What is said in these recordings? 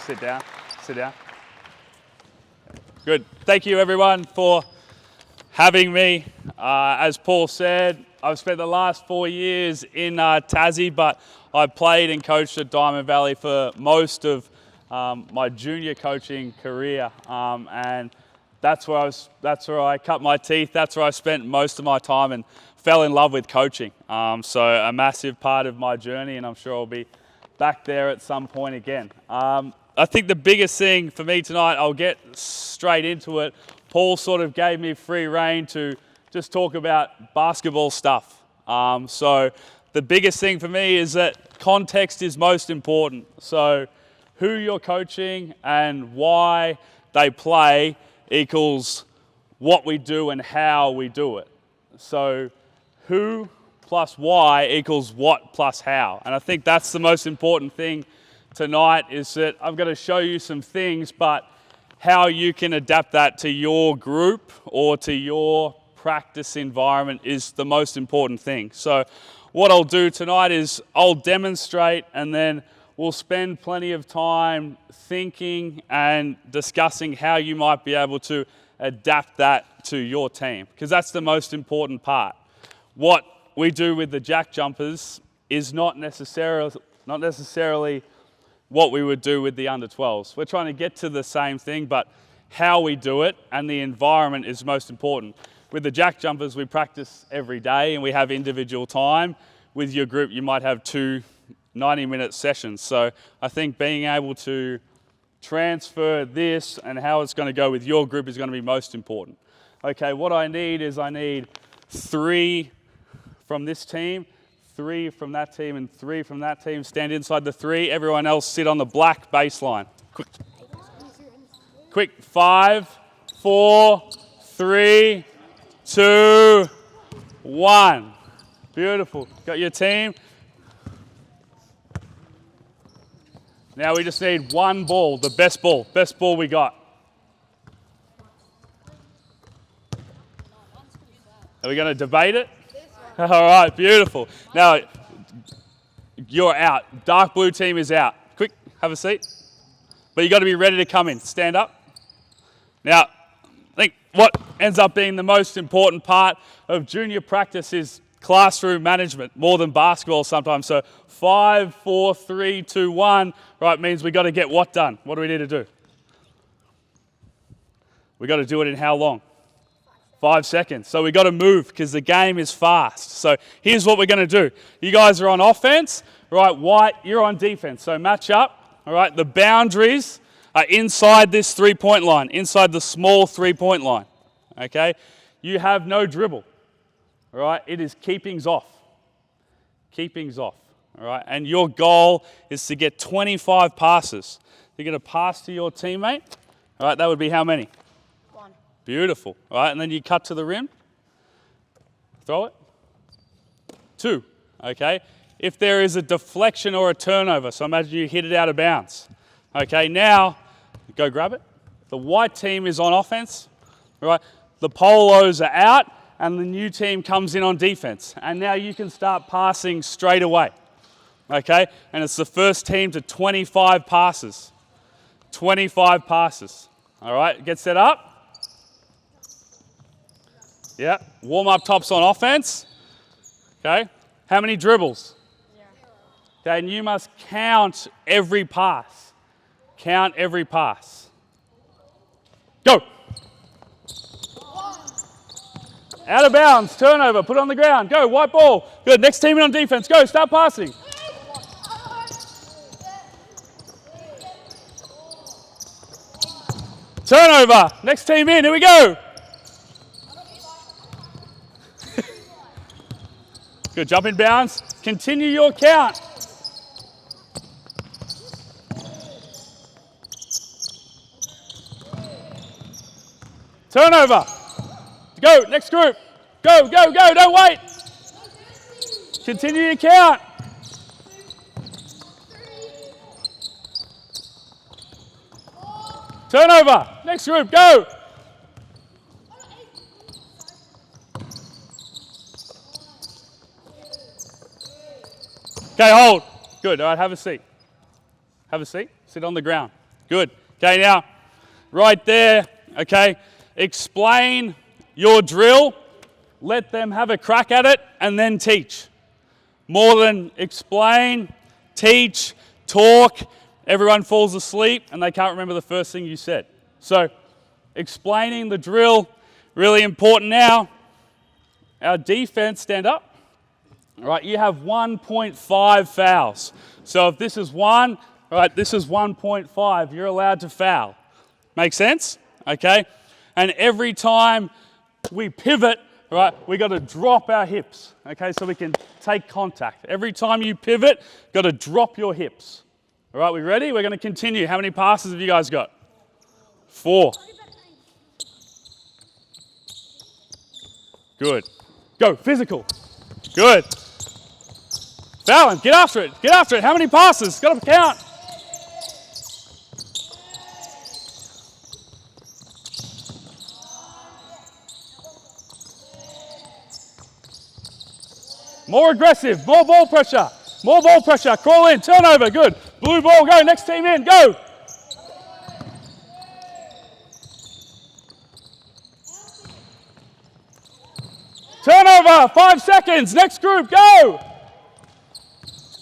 sit down. Sit down. Good. Thank you, everyone, for having me. As Paul said, I've spent the last 4 years in Tassie, but I played and coached at Diamond Valley for most of my junior coaching career, and that's where I cut my teeth. That's where I spent most of my time and fell in love with coaching. So a massive part of my journey, and I'm sure I'll be back there at some point again. I think the biggest thing for me tonight, I'll get straight into it. Paul sort of gave me free rein to just talk about basketball stuff. So the biggest thing for me is that context is most important. So who you're coaching and why they play equals what we do and how we do it. So who plus why equals what plus how. And I think that's the most important thing tonight, is that I'm going to show you some things, but how you can adapt that to your group or to your practice environment is the most important thing. So what I'll do tonight is I'll demonstrate, and then we'll spend plenty of time thinking and discussing how you might be able to adapt that to your team, because that's the most important part. What we do with the jack jumpers is not necessarily what we would do with the under 12s. We're trying to get to the same thing, but how we do it and the environment is most important. With the jack jumpers, we practice every day and we have individual time. With your group, you might have 2 90-minute sessions. So I think being able to transfer this and how it's going to go with your group is going to be most important. Okay, what I need is 3 from this team, 3 from that team, and 3 from that team. Stand inside the 3. Everyone else sit on the black baseline. Quick. 5, 4, 3, 2, 1. Beautiful. Got your team. Now we just need one ball, the best ball we got. Are we going to debate it? All right, beautiful. Now, you're out. Dark blue team is out. Quick, have a seat. But you got to be ready to come in. Stand up. Now, I think what ends up being the most important part of junior practice is classroom management, more than basketball sometimes. So 5, 4, 3, 2, 1, right, means we got to get what done? What do we need to do? We got to do it in how long? 5 seconds. So we got to move because the game is fast. So here's what we're going to do. You guys are on offense, right? White, you're on defense. So match up, all right? The boundaries are inside this 3-point line, inside the small 3-point line, okay? You have no dribble, all right? It is keepings off. Keepings off, all right? And your goal is to get 25 passes. You're going to pass to your teammate, all right? That would be how many? Beautiful. All right, and then you cut to the rim. Throw it. 2. Okay. If there is a deflection or a turnover, so imagine you hit it out of bounds. Okay, now go grab it. The white team is on offense. All right. The polos are out, and the new team comes in on defense. And now you can start passing straight away. Okay, and it's the first team to 25 passes. 25 passes. All right, get set up. Yeah, warm-up tops on offense. Okay, how many dribbles? 0. Okay, and you must count every pass. Count every pass. Go. 1. Out of bounds, turnover, put it on the ground. Go, white ball. Good, next team in on defense. Go, start passing. Turnover, next team in, here we go. Good, jump in bounds. Continue your count. Turnover. Go, next group. Go, go, go, don't wait. Continue your count. Turnover. Next group, go. Okay, hold. Good, all right, have a seat. Have a seat. Sit on the ground. Good. Okay, now, right there, okay, explain your drill, let them have a crack at it, and then teach. More than explain, teach, talk, everyone falls asleep and they can't remember the first thing you said. So, explaining the drill, really important now. Our defense, stand up. All right, you have 1.5 fouls. So if this is 1, all right, this is 1.5. You're allowed to foul. Make sense? Okay? And every time we pivot, right, we got to drop our hips, okay, so we can take contact. Every time you pivot, got to drop your hips. All right, we ready? We're going to continue. How many passes have you guys got? 4. Good. Go, physical. Good. Fallon, get after it. Get after it. How many passes? Got to count. More aggressive, more ball pressure, more ball pressure. Crawl in, turnover, good. Blue ball, go, next team in, go. Turnover, 5 seconds, next group, go.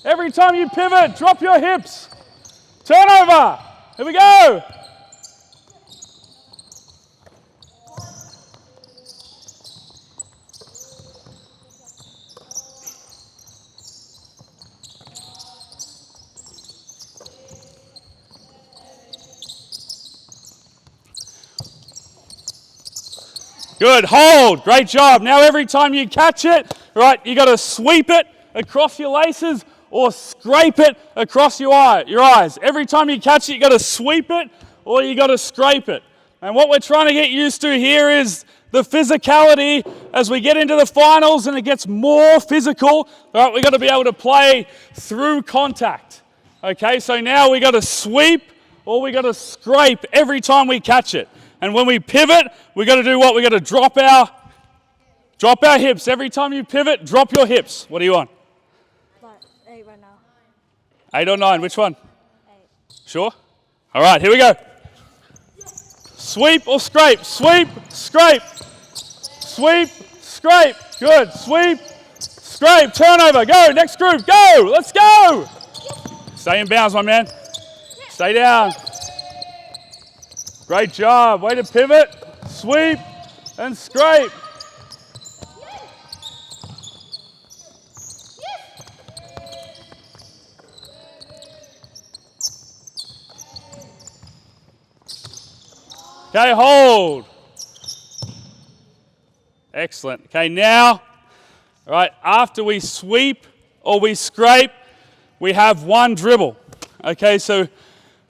Every time you pivot, drop your hips. Turnover, here we go. Good, hold, great job. Now every time you catch it, right, you got to sweep it across your laces or scrape it across your eyes. Every time you catch it, you got to sweep it or you got to scrape it. And what we're trying to get used to here is the physicality as we get into the finals and it gets more physical. Right, we got to be able to play through contact. Okay, so now we got to sweep or we got to scrape every time we catch it. And when we pivot, we got to do what? We got to drop our hips. Every time you pivot, drop your hips. What do you want? 8 right now. 8 or 9? Which one? 8. Sure? All right, here we go. Sweep or scrape. Sweep, scrape. Sweep, scrape. Good. Sweep, scrape. Turnover. Go. Next group. Go. Let's go. Stay in bounds, my man. Stay down. Great job. Way to pivot, sweep, and scrape. Okay, hold. Excellent. Okay, now, all right, after we sweep or we scrape, we have one dribble. Okay, so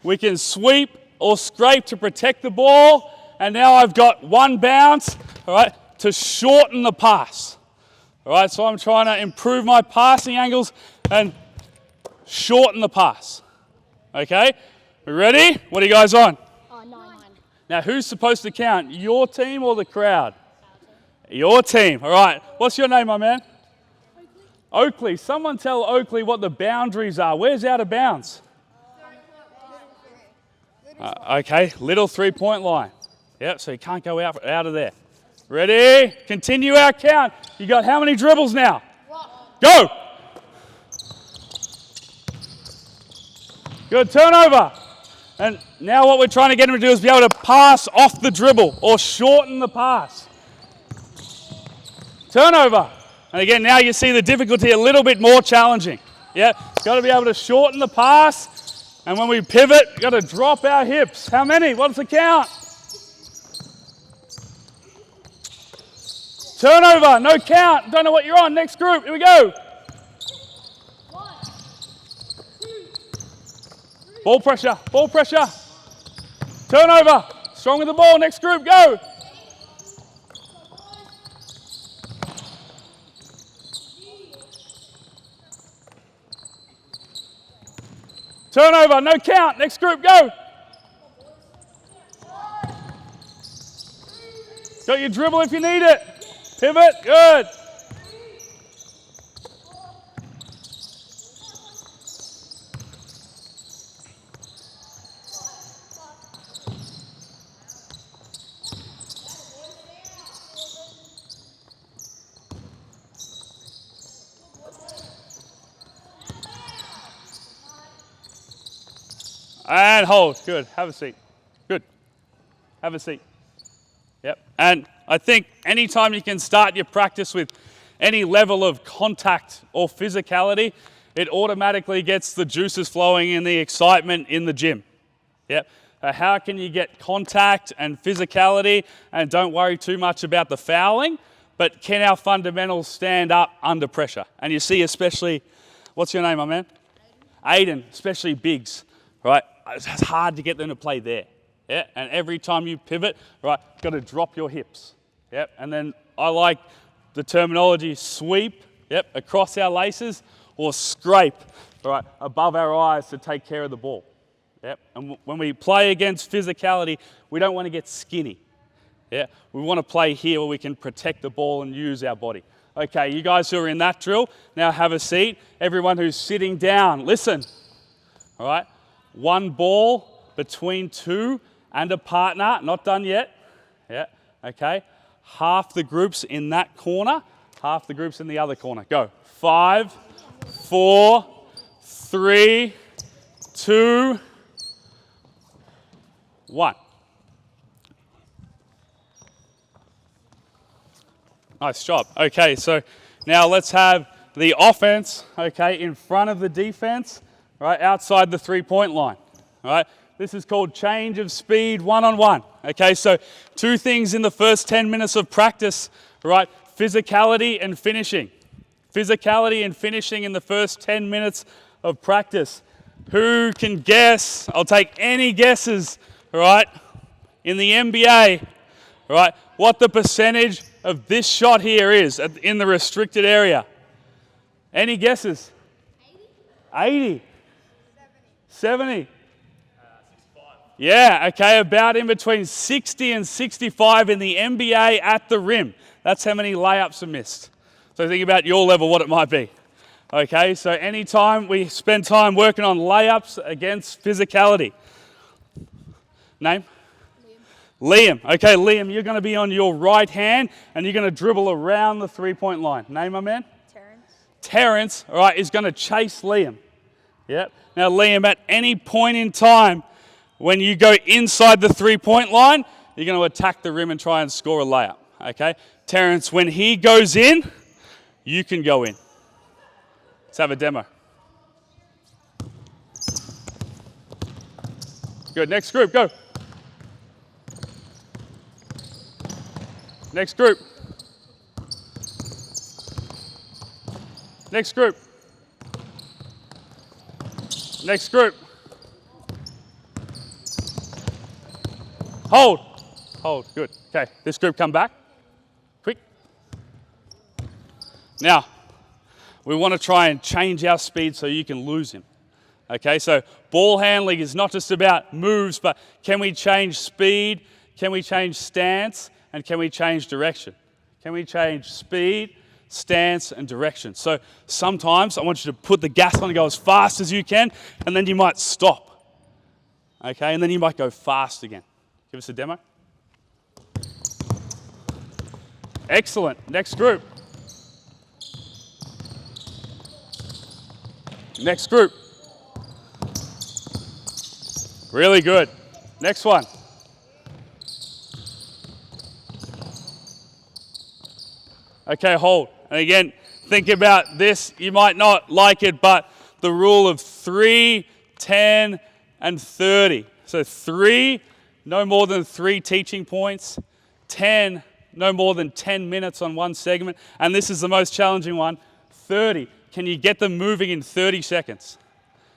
we can sweep or scrape to protect the ball, and now I've got one bounce, all right, to shorten the pass. All right, so I'm trying to improve my passing angles and shorten the pass. Okay, we ready? What are you guys on? 9. Now, who's supposed to count? Your team or the crowd? Your team. All right, what's your name, my man? Oakley. Someone tell Oakley what the boundaries are. Where's out of bounds? Okay, little 3-point line. Yep, so you can't go out of there. Ready? Continue our count. You got how many dribbles now? Go! Good, turnover. And now what we're trying to get him to do is be able to pass off the dribble or shorten the pass. Turnover. And again, now you see the difficulty a little bit more challenging. Yeah, got to be able to shorten the pass. And when we pivot, got to drop our hips. How many? What's the count? Turnover, no count. Don't know what you're on. Next group, here we go. 1, 2, 3. Ball pressure, ball pressure. Turnover, strong with the ball. Next group, go. Turnover, no count. Next group, go. Got your dribble if you need it. Pivot, good. And hold. Good. Have a seat. Good. Have a seat. Yep. And I think anytime you can start your practice with any level of contact or physicality, it automatically gets the juices flowing and the excitement in the gym. Yep. How can you get contact and physicality and don't worry too much about the fouling, but can our fundamentals stand up under pressure? And you see especially, what's your name, my man? Aiden, especially bigs, right? It's hard to get them to play there. Yeah, and every time you pivot, right, you've got to drop your hips. Yep, and then I like the terminology sweep, yep, across our laces or scrape, right, above our eyes to take care of the ball. Yep, and when we play against physicality, we don't want to get skinny. Yeah, we want to play here where we can protect the ball and use our body. Okay, you guys who are in that drill, now have a seat. Everyone who's sitting down, listen. All right, one ball between two and a partner, not done yet. Yeah, okay. Half the groups in that corner, half the groups in the other corner. Go. 5, 4, 3, 2, 1. Nice job. Okay, so now let's have the offense, okay, in front of the defense, right, outside the three-point line, all right? This is called change of speed one-on-one. Okay, so two things in the first 10 minutes of practice, right? Physicality and finishing. Physicality and finishing in the first 10 minutes of practice. Who can guess? I'll take any guesses, right? In the NBA, right? What the percentage of this shot here is in the restricted area. Any guesses? 80. 70. Yeah, okay, about in between 60 and 65 in the NBA at the rim. That's how many layups are missed. So think about your level, what it might be. Okay, so anytime we spend time working on layups against physicality. Name? Liam. Okay, Liam, you're going to be on your right hand and you're going to dribble around the three-point line. Name, my man? Terrence, all right, is going to chase Liam. Yep. Now, Liam, at any point in time, when you go inside the three-point line, you're going to attack the rim and try and score a layup, okay? Terrence, when he goes in, you can go in. Let's have a demo. Good, next group, go. Next group. Next group. Next group. Hold. Hold. Good. Okay. This group come back. Quick. Now, we want to try and change our speed so you can lose him. Okay, so ball handling is not just about moves, but can we change speed? Can we change stance? And can we change direction? Can we change speed, stance, and direction? So sometimes I want you to put the gas on and go as fast as you can, and then you might stop. Okay, and then you might go fast again. Give us a demo. Excellent. Next group. Next group. Really good. Next one. Okay, hold. And again, think about this. You might not like it, but the rule of 3, 10, and 30. So 3, no more than 3 teaching points. 10, no more than 10 minutes on one segment. And this is the most challenging one, 30. Can you get them moving in 30 seconds?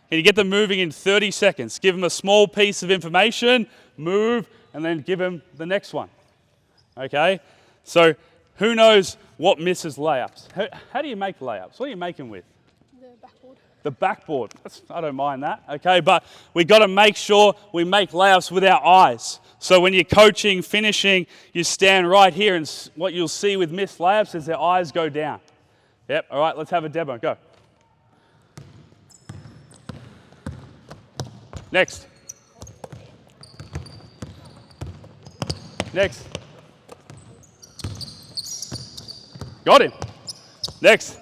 Can you get them moving in 30 seconds? Give them a small piece of information, move, and then give them the next one. Okay? So who knows what misses layups? How do you make layups? What are you making with? The backboard. The backboard. I don't mind that. Okay, but we got to make sure we make layups with our eyes. So when you're coaching, finishing, you stand right here, and what you'll see with missed layups is their eyes go down. Yep, all right, let's have a demo. Go. Next. Next. Got him. Next.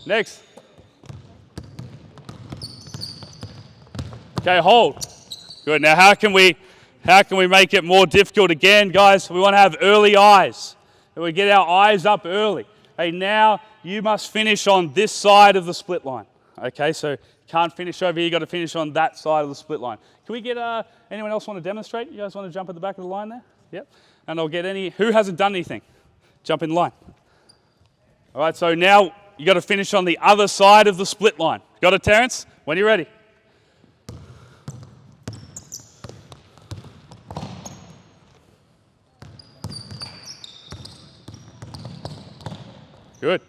Next. Okay, hold. Good. Now how can we make it more difficult again, guys? We want to have early eyes. We get our eyes up early. Hey, now you must finish on this side of the split line. Okay, so can't finish over here, you got to finish on that side of the split line. Can we get anyone else want to demonstrate? You guys want to jump at the back of the line there? Yep. And I'll get who hasn't done anything? Jump in line. All right, so now you got to finish on the other side of the split line. Got it, Terrence? When you're ready. Good.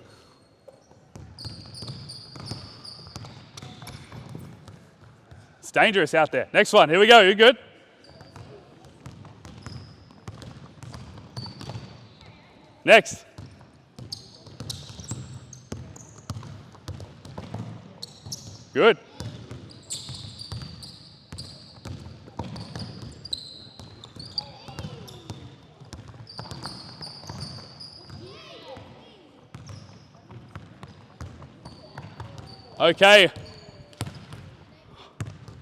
It's dangerous out there. Next one. Here we go. You're good. Next. Good. Okay.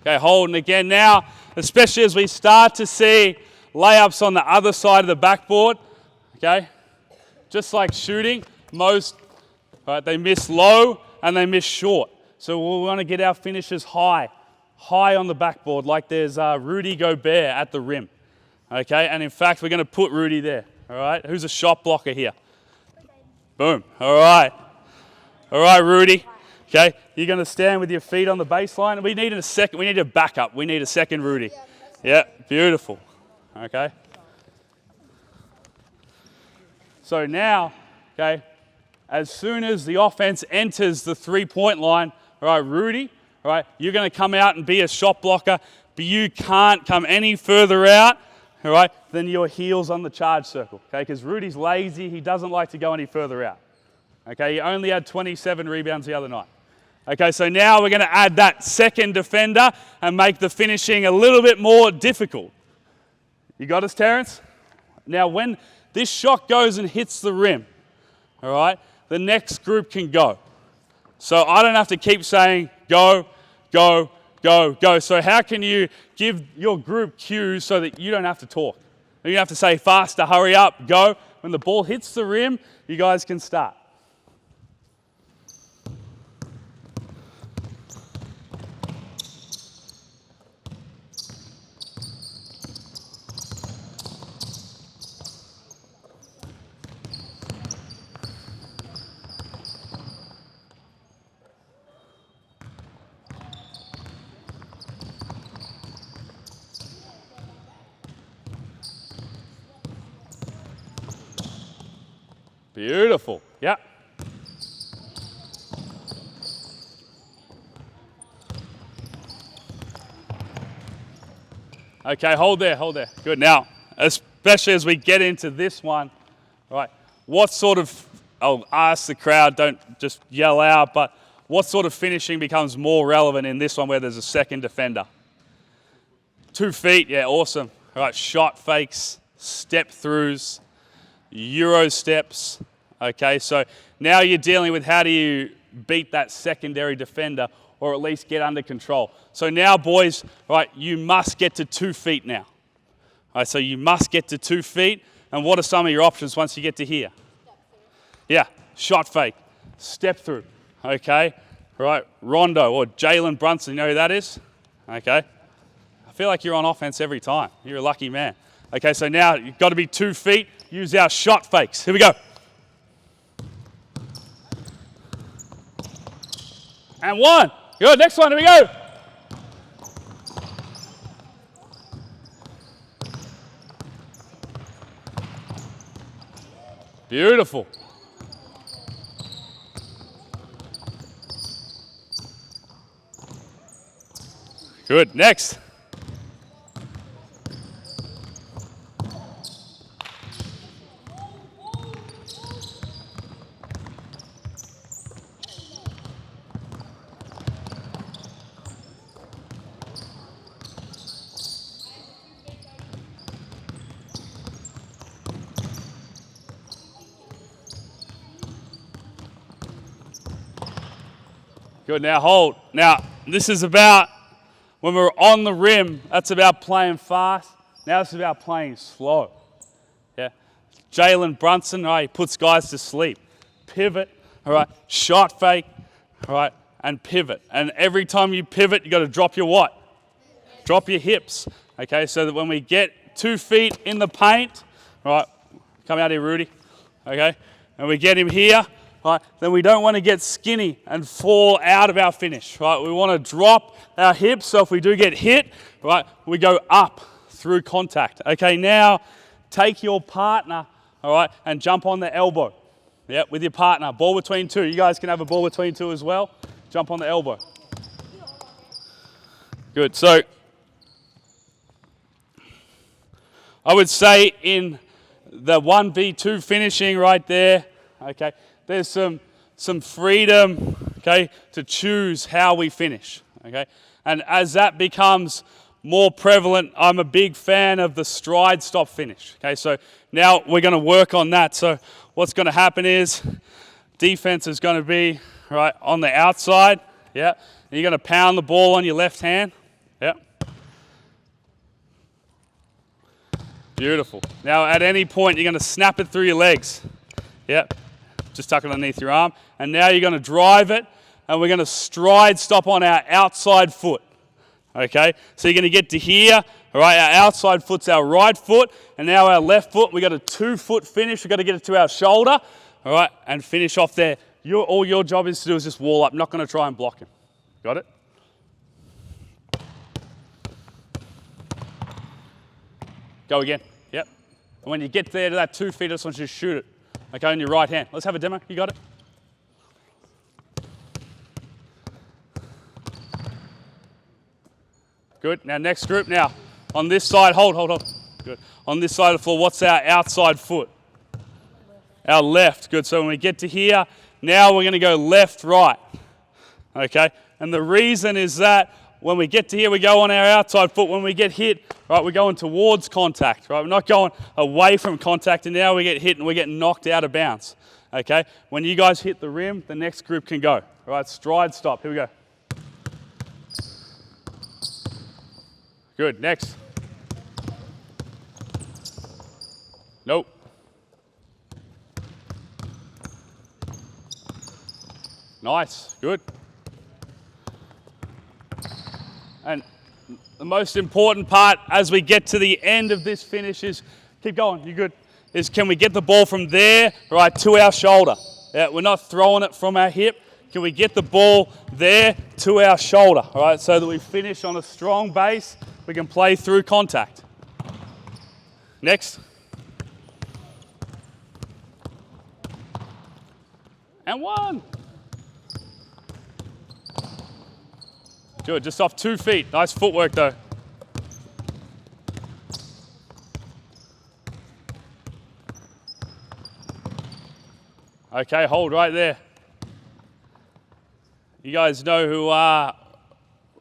Okay, holding again now, especially as we start to see layups on the other side of the backboard. Okay. Just like shooting, most, right, they miss low and they miss short. So we want to get our finishes high on the backboard, like there's Rudy Gobert at the rim. Okay, and in fact, we're going to put Rudy there. All right, who's a shot blocker here? Boom. All right, Rudy. Okay, you're going to stand with your feet on the baseline. We need a backup. We need a second Rudy. Yeah, beautiful. Okay. So now, okay, as soon as the offense enters the three-point line, all right, Rudy, all right, you're going to come out and be a shot blocker, but you can't come any further out, all right, than your heels on the charge circle, okay, because Rudy's lazy. He doesn't like to go any further out. Okay, he only had 27 rebounds the other night. Okay, so now we're going to add that second defender and make the finishing a little bit more difficult. You got us, Terrence? Now, when this shot goes and hits the rim, all right, the next group can go. So I don't have to keep saying go, go, go, go. So how can you give your group cues so that you don't have to talk? You don't have to say faster, hurry up, go. When the ball hits the rim, you guys can start. Beautiful. Yeah. Okay, hold there. Good. Now, especially as we get into this one, all right, what sort of, I'll ask the crowd, don't just yell out, but what sort of finishing becomes more relevant in this one where there's a second defender? 2 feet, yeah, awesome. All right, shot fakes, step throughs, Euro steps. Okay, so now you're dealing with how do you beat that secondary defender or at least get under control. So now, boys, right, you must get to 2 feet now. All right, so you must get to 2 feet. And what are some of your options once you get to here? Yeah, shot fake, step through. Okay, all right, Rondo or Jalen Brunson, you know who that is? Okay, I feel like you're on offense every time. You're a lucky man. Okay, so now you've got to be 2 feet. Use our shot fakes. Here we go. And 1. Good, next one, here we go. Beautiful. Good, next. Good, now hold. Now, this is about When we're on the rim, that's about playing fast. Now it's about playing slow. Yeah. Jalen Brunson, all right, he puts guys to sleep. Pivot, all right, shot fake, all right, and pivot. And every time you pivot, you got to drop your what? Drop your hips. Okay, so that when we get 2 feet in the paint, all right, come out here, Rudy. Okay, and we get him here. Right, then we don't want to get skinny and fall out of our finish. Right, we want to drop our hips, so if we do get hit, right, we go up through contact. Okay, now take your partner, all right, and jump on the elbow. Yep, with your partner. Ball between two. You guys can have a ball between two as well. Jump on the elbow. Good. So I would say in the 1v2 finishing right there, okay, there's some freedom, okay, to choose how we finish, okay? And as that becomes more prevalent, I'm a big fan of the stride stop finish, okay? So now we're going to work on that. So what's going to happen is defense is going to be, right, on the outside, yeah? And you're going to pound the ball on your left hand, yeah? Beautiful. Now at any point, you're going to snap it through your legs, yeah? Just tuck it underneath your arm. And now you're going to drive it, and we're going to stride stop on our outside foot. Okay? So you're going to get to here. All right, our outside foot's our right foot, and now our left foot. We got a 2-foot finish. We've got to get it to our shoulder. All right, and finish off there. All your job is to do is just wall up. Not going to try and block him. Got it? Go again. Yep. And when you get there to that 2 feet, I just want you to shoot it. Okay, on your right hand. Let's have a demo. You got it? Good. Now next group. Now on this side, hold. Good. On this side of the floor, what's our outside foot? Our left. Good. So when we get to here, now we're going to go left, right. Okay. And the reason is that when we get to here, we go on our outside foot. When we get hit, right, we're going towards contact, right? We're not going away from contact, and now we get hit and we get knocked out of bounds, okay? When you guys hit the rim, the next group can go, all right? Stride stop. Here we go. Good. Next. Nope. Nice. Good. And the most important part as we get to the end of this finish is, keep going, you're good, is can we get the ball from there, right, to our shoulder? Yeah, we're not throwing it from our hip. Can we get the ball there to our shoulder, all right, so that we finish on a strong base, we can play through contact. Next. And one. Good, just off 2 feet. Nice footwork though. Okay, hold right there. You guys know who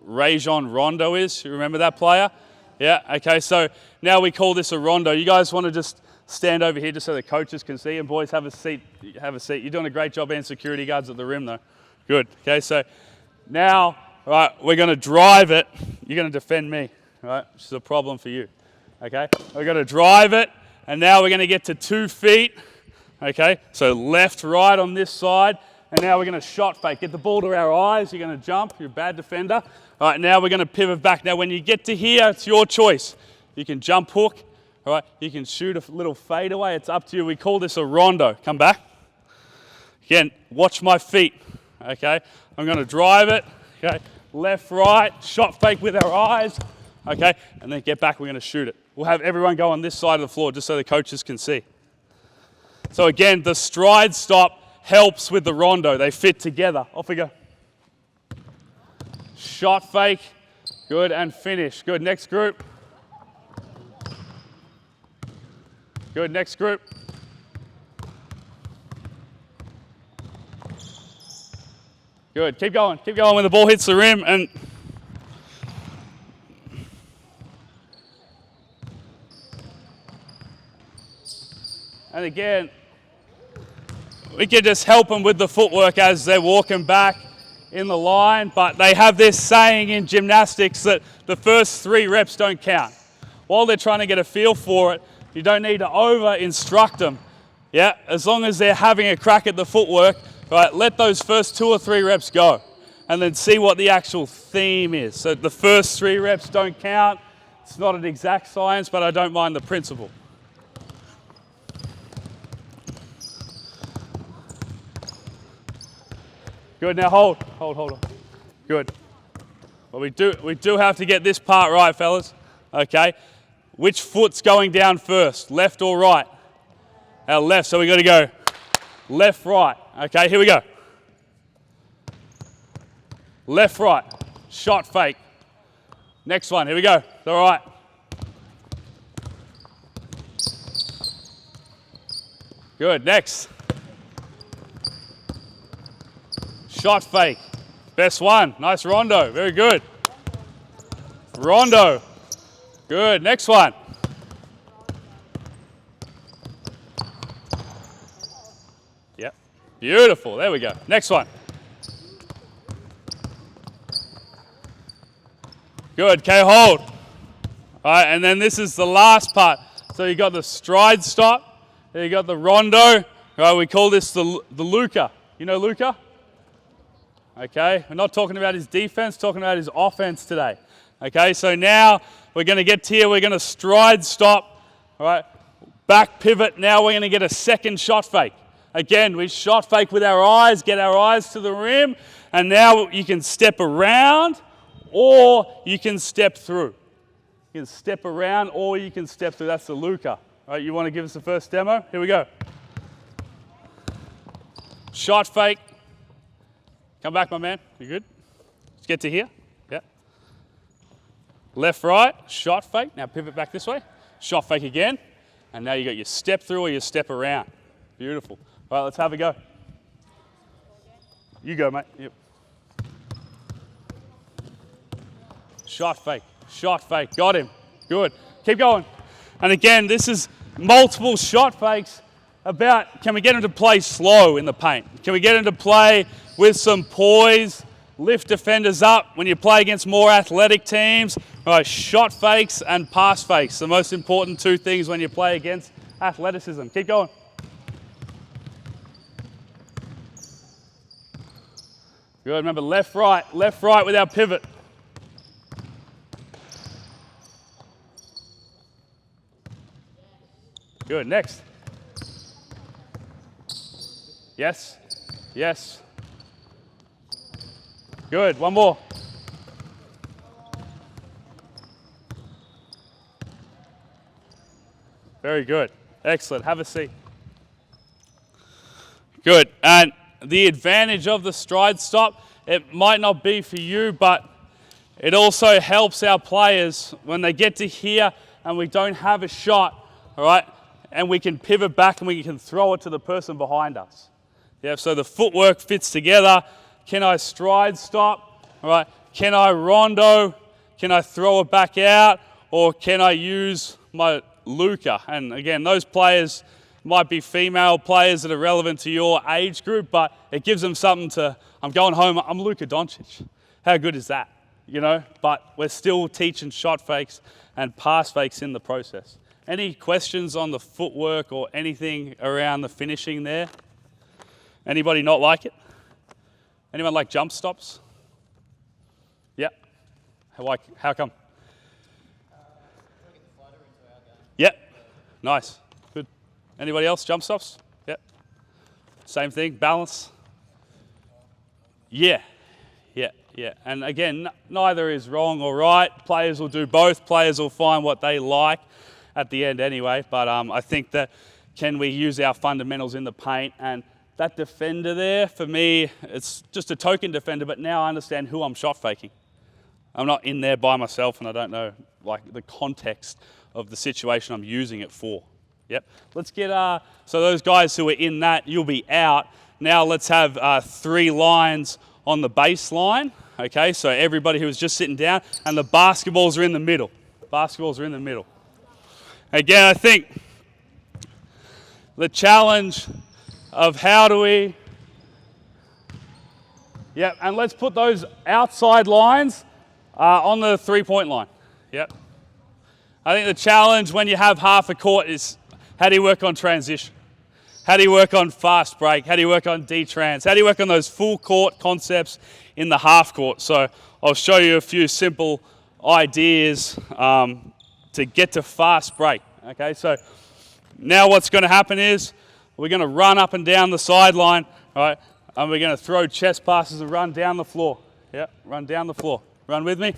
Rajon Rondo is? You remember that player? Yeah, okay, so now we call this a rondo. You guys want to just stand over here just so the coaches can see, and boys, have a seat. Have a seat. You're doing a great job being security guards at the rim though. Good, okay, so now, right, we're going to drive it. You're going to defend me, right, which is a problem for you, okay? We're going to drive it, and now we're going to get to 2 feet, okay? So left, right on this side, and now we're going to shot fake. Get the ball to our eyes. You're going to jump. You're a bad defender. All right, now we're going to pivot back. Now when you get to here, it's your choice. You can jump hook, all right? You can shoot a little fadeaway. It's up to you. We call this a rondo. Come back. Again, watch my feet, okay? I'm going to drive it, okay? Left, right, shot fake with our eyes, okay? And then get back, we're going to shoot it. We'll have everyone go on this side of the floor just so the coaches can see. So again, the stride stop helps with the rondo. They fit together. Off we go. Shot fake, good, and finish. Good, next group. Good, next group. Good, keep going when the ball hits the rim. And again, we can just help them with the footwork as they're walking back in the line, but they have this saying in gymnastics that the first 3 reps don't count. While they're trying to get a feel for it, you don't need to over-instruct them. Yeah, as long as they're having a crack at the footwork, right, let those first 2 or 3 reps go and then see what the actual theme is. So the first 3 reps don't count. It's not an exact science, but I don't mind the principle. Good, now hold on. Good. Well, we do have to get this part right, fellas. Okay. Which foot's going down first, left or right? Our left, so we got to go left, right. Okay, here we go. Left, right, shot fake. Next one, here we go. All right. Good, next. Shot fake. Best one. Nice rondo. Very good. Rondo. Good. Next one. Yep. Beautiful. There we go. Next one. Good. Okay, hold. All right, and then this is the last part. So you got the stride stop. Then you got the rondo. All right, we call this the Luca. You know Luca? Okay, we're not talking about his defense, talking about his offense today. Okay, so now we're going to get here, we're going to stride stop, all right, back pivot, now we're going to get a second shot fake. Again, we shot fake with our eyes, get our eyes to the rim, and now you can step around or you can step through. You can step around or you can step through, that's the Luca. All right, you want to give us the first demo? Here we go. Shot fake. Come back, my man. You good? Let's get to here. Yeah. Left, right, shot fake. Now pivot back this way. Shot fake again. And now you got your step through or your step around. Beautiful. All right, let's have a go. You go, mate. Yep. Shot fake. Shot fake. Got him. Good. Keep going. And again, this is multiple shot fakes about, can we get him to play slow in the paint? Can we get him to play with some poise, lift defenders up when you play against more athletic teams? All right, shot fakes and pass fakes, the most important 2 things when you play against athleticism. Keep going. Good, remember left, right with our pivot. Good, next. Yes, yes. Good, one more. Very good, excellent, have a seat. Good, and the advantage of the stride stop, it might not be for you, but it also helps our players when they get to here and we don't have a shot, all right, and we can pivot back and we can throw it to the person behind us. Yeah, so the footwork fits together. Can I stride stop? All right. Can I rondo? Can I throw it back out? Or can I use my Luca? And again, those players might be female players that are relevant to your age group, but it gives them something to, I'm going home, I'm Luka Doncic. How good is that? You know, but we're still teaching shot fakes and pass fakes in the process. Any questions on the footwork or anything around the finishing there? Anybody not like it? Anyone like jump stops? Yeah. How come? Yep. Nice. Good. Anybody else jump stops? Yep. Same thing. Balance. Yeah. And again, neither is wrong or right. Players will do both. Players will find what they like at the end anyway. But I think that can we use our fundamentals in the paint, and that defender there, for me, it's just a token defender, but now I understand who I'm shot faking. I'm not in there by myself and I don't know like the context of the situation I'm using it for. Yep. Let's get, so those guys who are in that, you'll be out. Now let's have 3 lines on the baseline. Okay, so everybody who was just sitting down, and the basketballs are in the middle. Basketballs are in the middle. Again, I think the challenge of how do we Yep, and let's put those outside lines on the 3-point line. Yep. I think the challenge when you have half a court is how do you work on transition? How do you work on fast break? How do you work on D-trans? How do you work on those full court concepts in the half court? So I'll show you a few simple ideas to get to fast break. Okay, so now what's going to happen is we're going to run up and down the sideline, right? And we're going to throw chest passes and run down the floor. Yeah, run down the floor. Run with me.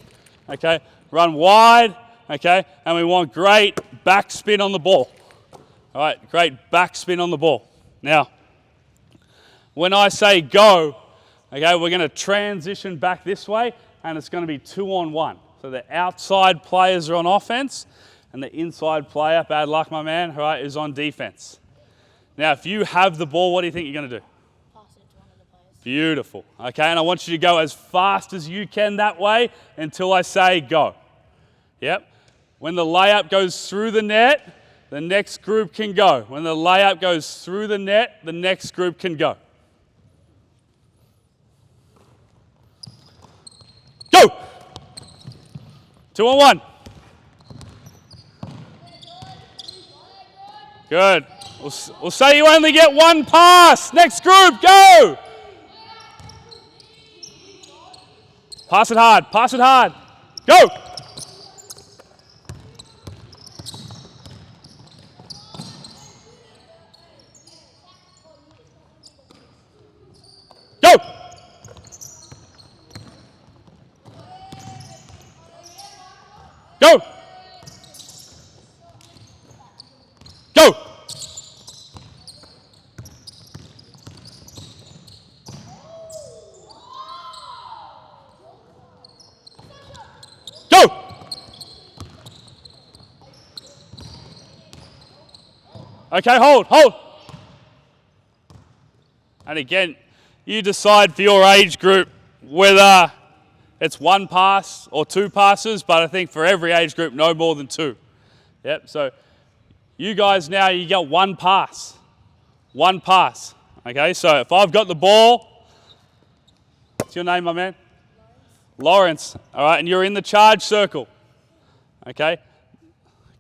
Okay, run wide. Okay, and we want great backspin on the ball. All right, great backspin on the ball. Now, when I say go, okay, we're going to transition back this way, and it's going to be 2-on-1. So the outside players are on offense, and the inside player, bad luck, my man, all right, is on defense. Now, if you have the ball, what do you think you're going to do? Beautiful. Okay, and I want you to go as fast as you can that way until I say go. Yep. When the layup goes through the net, the next group can go. When the layup goes through the net, the next group can go. Go! 2-on-1. Good. We'll say you only get one pass. Next group, go! Pass it hard, pass it hard. Go! Go! Go! Go! Go! Okay, hold. And again, you decide for your age group whether it's one pass or two passes, but I think for every age group, no more than two. Yep, so you guys now, you get one pass. One pass. Okay, so if I've got the ball, what's your name, my man? Lawrence. All right, and you're in the charge circle. Okay,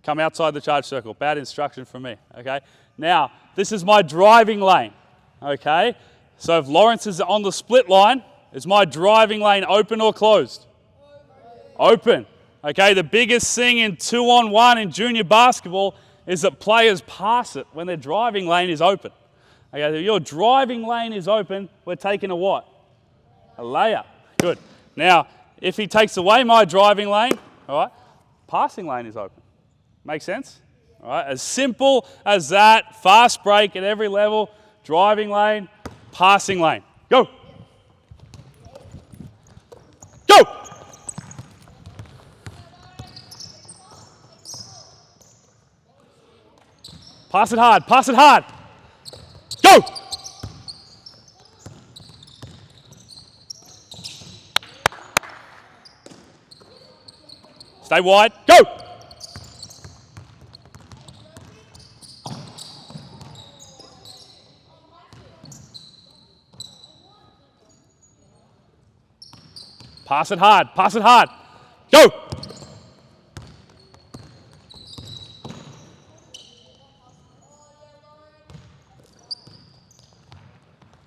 come outside the charge circle. Bad instruction from me. Okay, now this is my driving lane. Okay, so if Lawrence is on the split line, is my driving lane open or closed? Open. Okay, the biggest thing in 2-on-1 in junior basketball is that players pass it when their driving lane is open. Okay, if your driving lane is open, we're taking a what? A layup. Good. Now, if he takes away my driving lane, all right, passing lane is open. Make sense? All right, as simple as that, fast break at every level, driving lane, passing lane. Go. Go. Pass it hard, pass it hard. Go. Stay wide, go. Pass it hard, pass it hard. Go.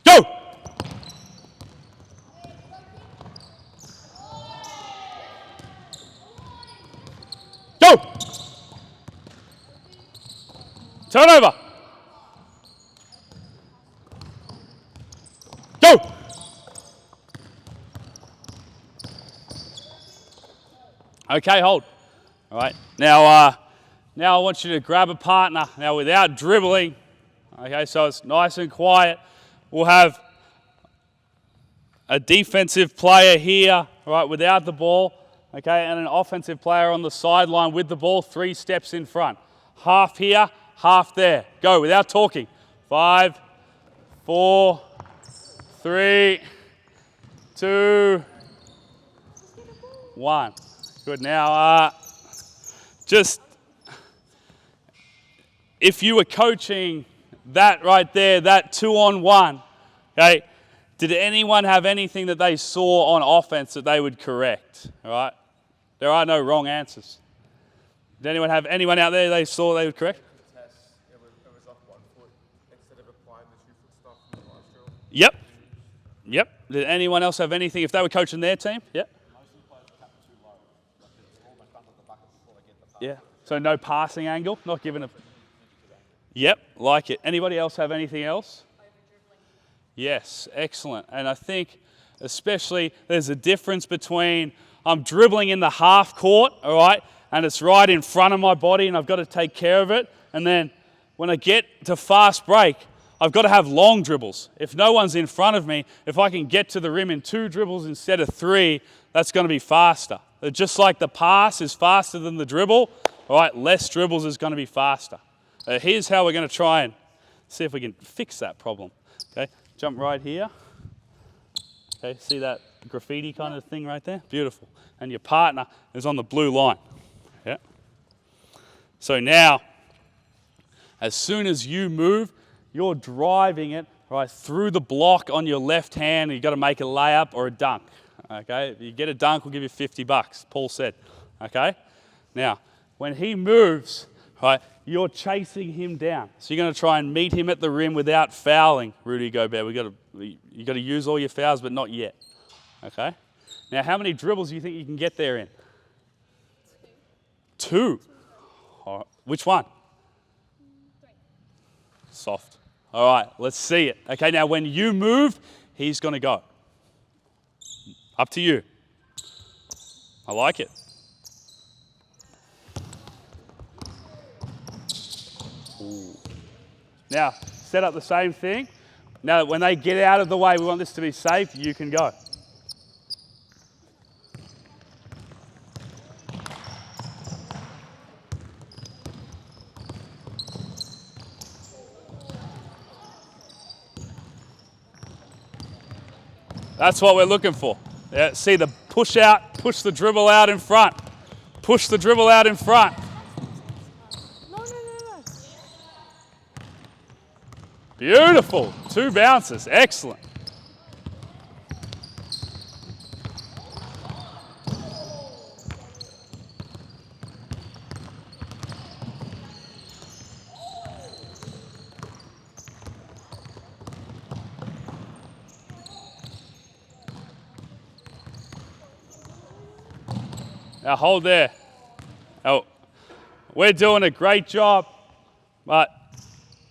Go. Go. Turnover. Go. Okay, hold. All right. Now I want you to grab a partner. Now without dribbling, okay, so it's nice and quiet. We'll have a defensive player here, right, without the ball, okay, and an offensive player on the sideline with the ball, 3 steps in front. Half here, half there. Go without talking. 5, 4, 3, 2, 1. Good. Now, just if you were coaching that right there, that 2-on-1, okay, Did anyone have anything that they saw on offense that they would correct? All right? There are no wrong answers. Did anyone out there they saw they would correct? The test, it was off 1 foot instead of applying the 2 foot stuff from the last drill. Yep. Yep. Did anyone else have anything? If they were coaching their team? Yep. Most of the players are tapping too low. Like it's almost under the bucket before they get the pass. Yeah. So no passing angle, not giving a... Yep, like it. Anybody else have anything else? Yes, excellent. And I think especially there's a difference between I'm dribbling in the half court, all right, and it's right in front of my body and I've got to take care of it. And then when I get to fast break, I've got to have long dribbles. If no one's in front of me, if I can get to the rim in 2 dribbles instead of 3, that's going to be faster. Just like the pass is faster than the dribble, all right, less dribbles is going to be faster. Here's how we're going to try and see if we can fix that problem. Okay, jump right here. Okay, see that graffiti kind of thing right there? Beautiful. And your partner is on the blue line. Yeah. So now, as soon as you move, you're driving it right through the block on your left hand, and you've got to make a layup or a dunk. Okay, if you get a dunk, we'll give you $50, Paul said. Okay, now when he moves, right, you're chasing him down. So you're going to try and meet him at the rim without fouling, Rudy Gobert. You got to use all your fouls, but not yet. Okay, now how many dribbles do you think you can get there in? 2. All right. Which one? 3. Soft. All right, let's see it. Okay, now when you move, he's going to go. Up to you. I like it. Ooh. Now, set up the same thing. Now, when they get out of the way, we want this to be safe, you can go. That's what we're looking for. Yeah, see the push out, push the dribble out in front. Push the dribble out in front. No. Beautiful. 2 bounces. Excellent. Now hold there. Oh, we're doing a great job, but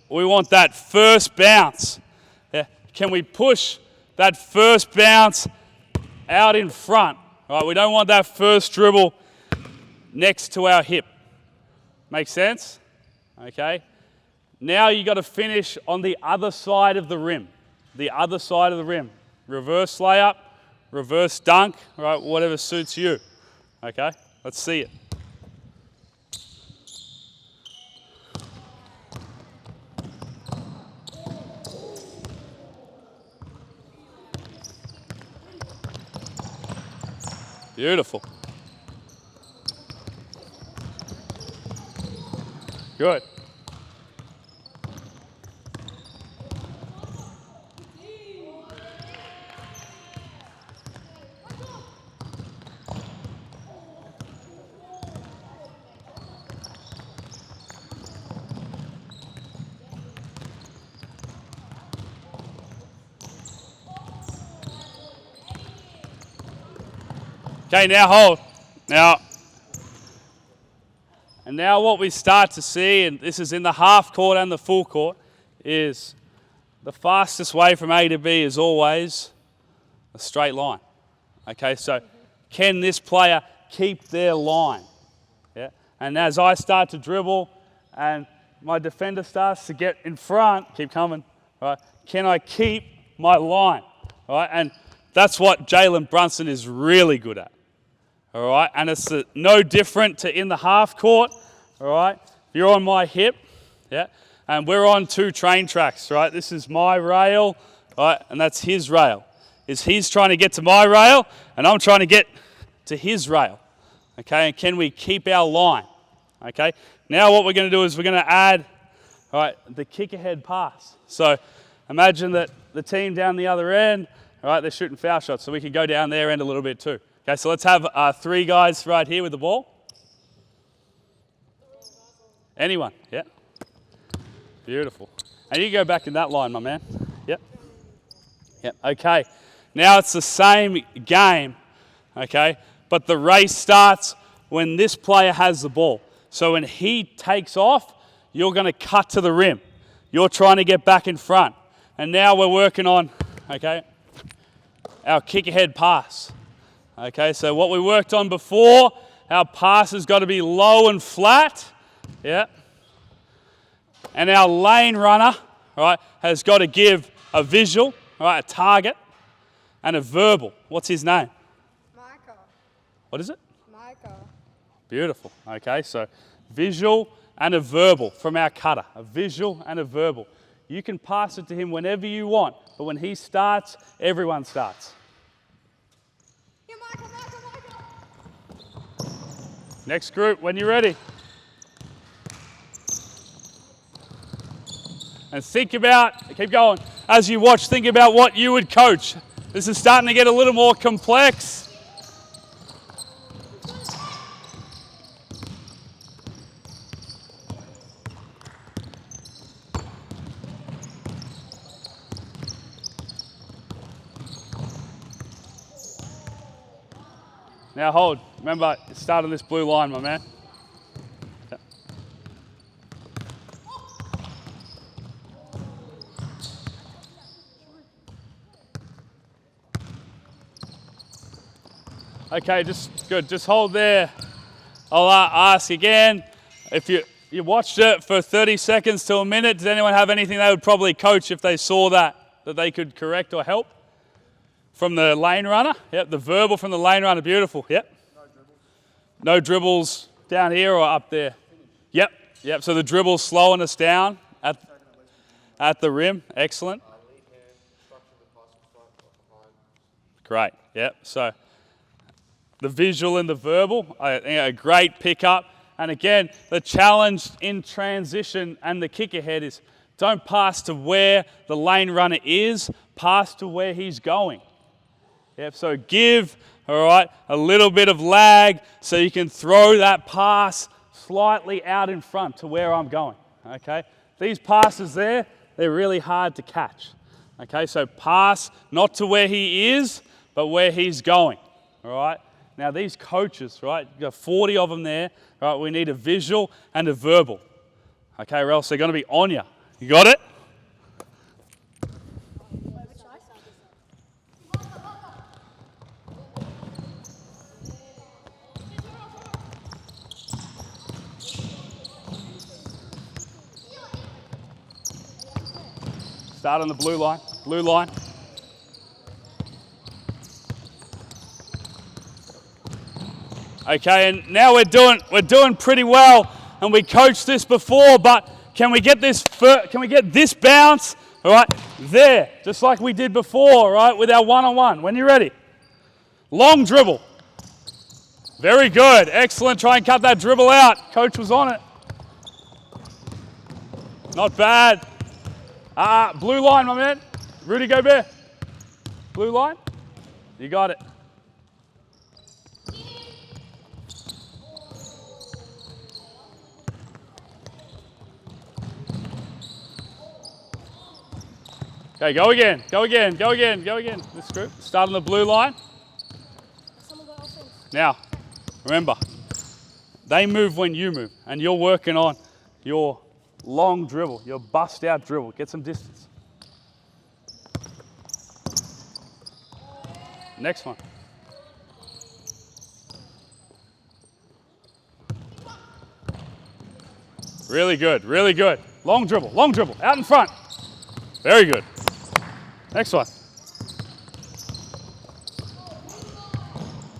we want that first bounce. Yeah. Can we push that first bounce out in front? Right, we don't want that first dribble next to our hip. Make sense? Okay. Now you got to finish on the other side of the rim. The other side of the rim. Reverse layup, reverse dunk, right, whatever suits you. Okay, let's see it. Beautiful. Good. Okay, now hold. Now what we start to see, and this is in the half court and the full court, is the fastest way from A to B is always a straight line. Okay, so can this player keep their line? Yeah. And as I start to dribble and my defender starts to get in front, keep coming, right? Can I keep my line? Right? And that's what Jalen Brunson is really good at. All right, and it's no different to in the half court. All right, you're on my hip, yeah, and we're on 2 train tracks, right? This is my rail, right, and that's his rail. He's trying to get to my rail, and I'm trying to get to his rail. Okay, and can we keep our line? Okay, now what we're going to do is we're going to add, all right, the kick ahead pass. So imagine that the team down the other end all right, they're shooting foul shots, so we can go down their end a little bit too. Okay, so let's have 3 guys right here with the ball. Anyone, yeah. Beautiful. And you go back in that line, my man. Yep. Yep, okay. Now it's the same game, okay, but the race starts when this player has the ball. So when he takes off, you're going to cut to the rim. You're trying to get back in front. And now we're working on, okay, our kick ahead pass. Okay, so what we worked on before, our pass has got to be low and flat. Yeah. And our lane runner, right, has got to give a visual, right, a target, and a verbal. What's his name? Micah. What is it? Micah. Beautiful. Okay, so visual and a verbal from our cutter. A visual and a verbal. You can pass it to him whenever you want, but when he starts, everyone starts. Yeah, Micah, Micah, Micah. Next group, when you're ready. And think about, keep going, as you watch, think about what you would coach. This is starting to get a little more complex. Now hold, remember, start on this blue line, my man. Yep. Okay, just hold there. I'll ask again, if you watched it for 30 seconds to a minute, does anyone have anything they would probably coach if they saw that they could correct or help? From the lane runner, yep, the verbal from the lane runner, beautiful, yep. No dribbles down here or up there? Yep, yep, so the dribble's slowing us down at the rim, excellent. Great, yep, so the visual and the verbal, a great pickup. And again, the challenge in transition and the kick ahead is don't pass to where the lane runner is, pass to where he's going. Yep, so give, all right, a little bit of lag so you can throw that pass slightly out in front to where I'm going, okay? These passes there, they're really hard to catch, okay? So pass not to where he is, but where he's going, all right? Now these coaches, right, you've got 40 of them there, right? We need a visual and a verbal, okay, or else they're going to be on you. You got it? Start on the blue line, blue line. Okay, and now we're doing pretty well, and we coached this before, but can we get this bounce, all right, there, just like we did before, right, with our one-on-one. When you're ready. Long dribble. Very good, excellent. Try and cut that dribble out. Coach was on it. Not bad. Blue line, my man. Rudy Gobert. Blue line. You got it. Okay, go again, go again, go again, go again. This group, start on the blue line. Now, remember, they move when you move, and you're working on your long dribble, your bust out dribble. Get some distance. Next one. Really good, really good. Long dribble, out in front. Very good. Next one.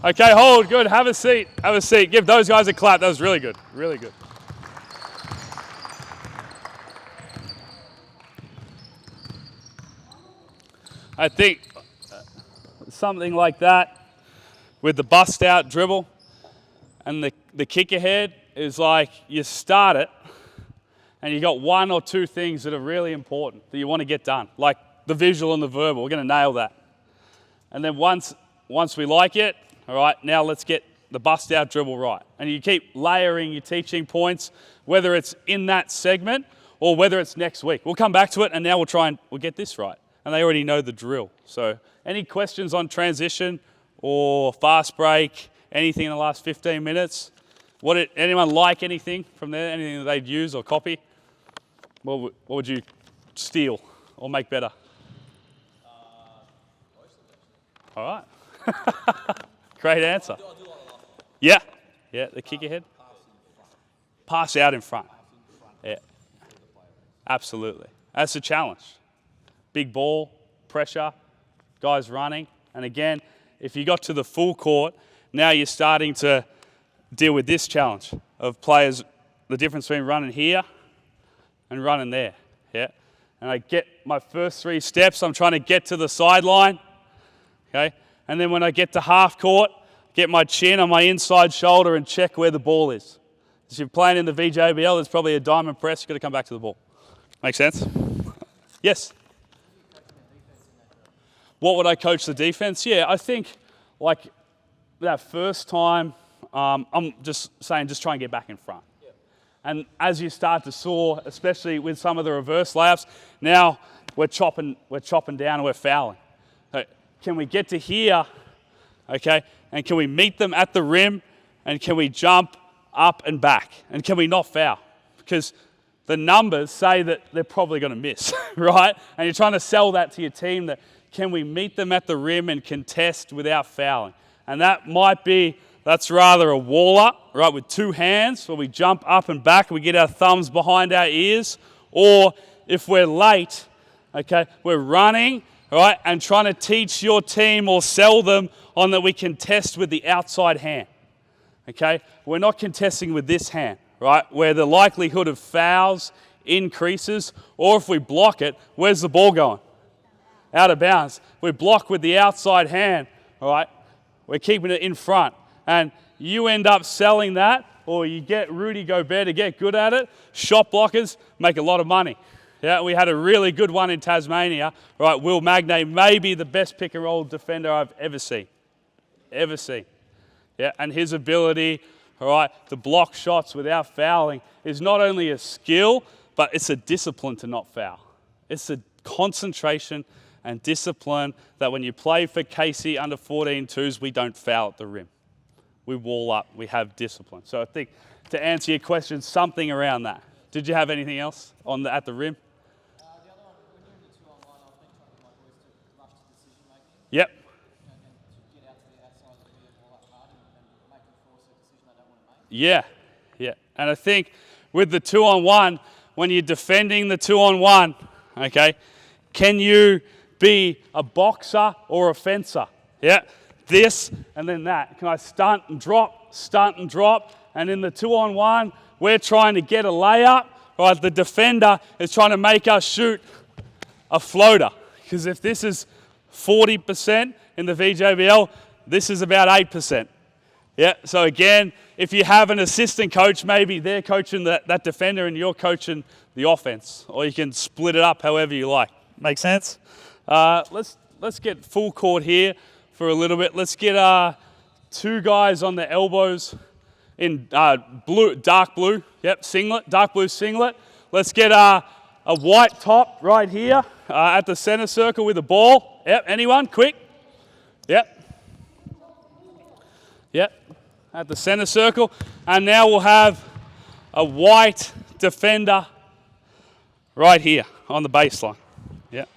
Okay, hold, good, have a seat, have a seat. Give those guys a clap, that was really good, really good. I think something like that with the bust out dribble and the kick ahead is like you start it and you got 1 or 2 things that are really important that you want to get done, like the visual and the verbal. We're going to nail that. And then once we like it, all right, now let's get the bust out dribble right. And you keep layering your teaching points, whether it's in that segment or whether it's next week. We'll come back to it, and now we'll get this right. And they already know the drill. So any questions on transition or fast break, anything in the last 15 minutes? Anyone like anything from there, anything that they'd use or copy? What would you steal or make better? All right. Great answer. Yeah, the kick ahead. Pass out in front. Yeah, absolutely. That's a challenge. Big ball, pressure, guys running. And again, if you got to the full court, now you're starting to deal with this challenge of players, the difference between running here and running there. Yeah. And I get my first 3 steps, I'm trying to get to the sideline. Okay. And then when I get to half court, get my chin on my inside shoulder and check where the ball is. If you're playing in the VJBL, there's probably a diamond press, you've got to come back to the ball. Make sense? Yes? What would I coach the defense? Yeah, I think like that first time, I'm just saying just try and get back in front. And as you start to soar, especially with some of the reverse layups, now we're chopping down and we're fouling. So can we get to here, okay, and can we meet them at the rim, and can we jump up and back, and can we not foul? Because the numbers say that they're probably going to miss, right? And you're trying to sell that to your team that can we meet them at the rim and contest without fouling? And that's rather a wall up, right, with 2 hands, where we jump up and back and we get our thumbs behind our ears. Or if we're late, okay, we're running, right, and trying to teach your team or sell them on that we contest with the outside hand, okay? We're not contesting with this hand, right, where the likelihood of fouls increases, or if we block it, where's the ball going? Out of bounds. We block with the outside hand, all right? We're keeping it in front. And you end up selling that, or you get Rudy Gobert to get good at it. Shot blockers make a lot of money. Yeah, we had a really good one in Tasmania. Right, Will Magnay, maybe the best pick and roll defender I've ever seen. Yeah, and his ability, all right, to block shots without fouling is not only a skill, but it's a discipline to not foul. It's a concentration and discipline that when you play for Casey under 14-2s, we don't foul at the rim. We wall up, we have discipline. So I think to answer your question, something around that. Did you have anything else at the rim? The other one, when you're in the 2-on-1, I've been trying to get my boys to rush to decision making. Yep. And to get out to the outside of the ball up hard and make them force a decision they don't want to make. Yeah. And I think with the 2-on-1, when you're defending the 2-on-1, okay, can you be a boxer or a fencer? Yeah. This and then that. Can I stunt and drop? And in the 2-on-1, we're trying to get a layup. Right, the defender is trying to make us shoot a floater. Because if this is 40% in the VJBL, this is about 8%. Yeah. So again, if you have an assistant coach, maybe they're coaching that defender and you're coaching the offense, or you can split it up however you like. Make sense? Let's get full court here for a little bit. Let's get 2 guys on the elbows in dark blue. Yep, singlet, dark blue singlet. Let's get a white top right here at the center circle with a ball. Yep, anyone? Quick. Yep. At the center circle. And now we'll have a white defender right here on the baseline. Yep.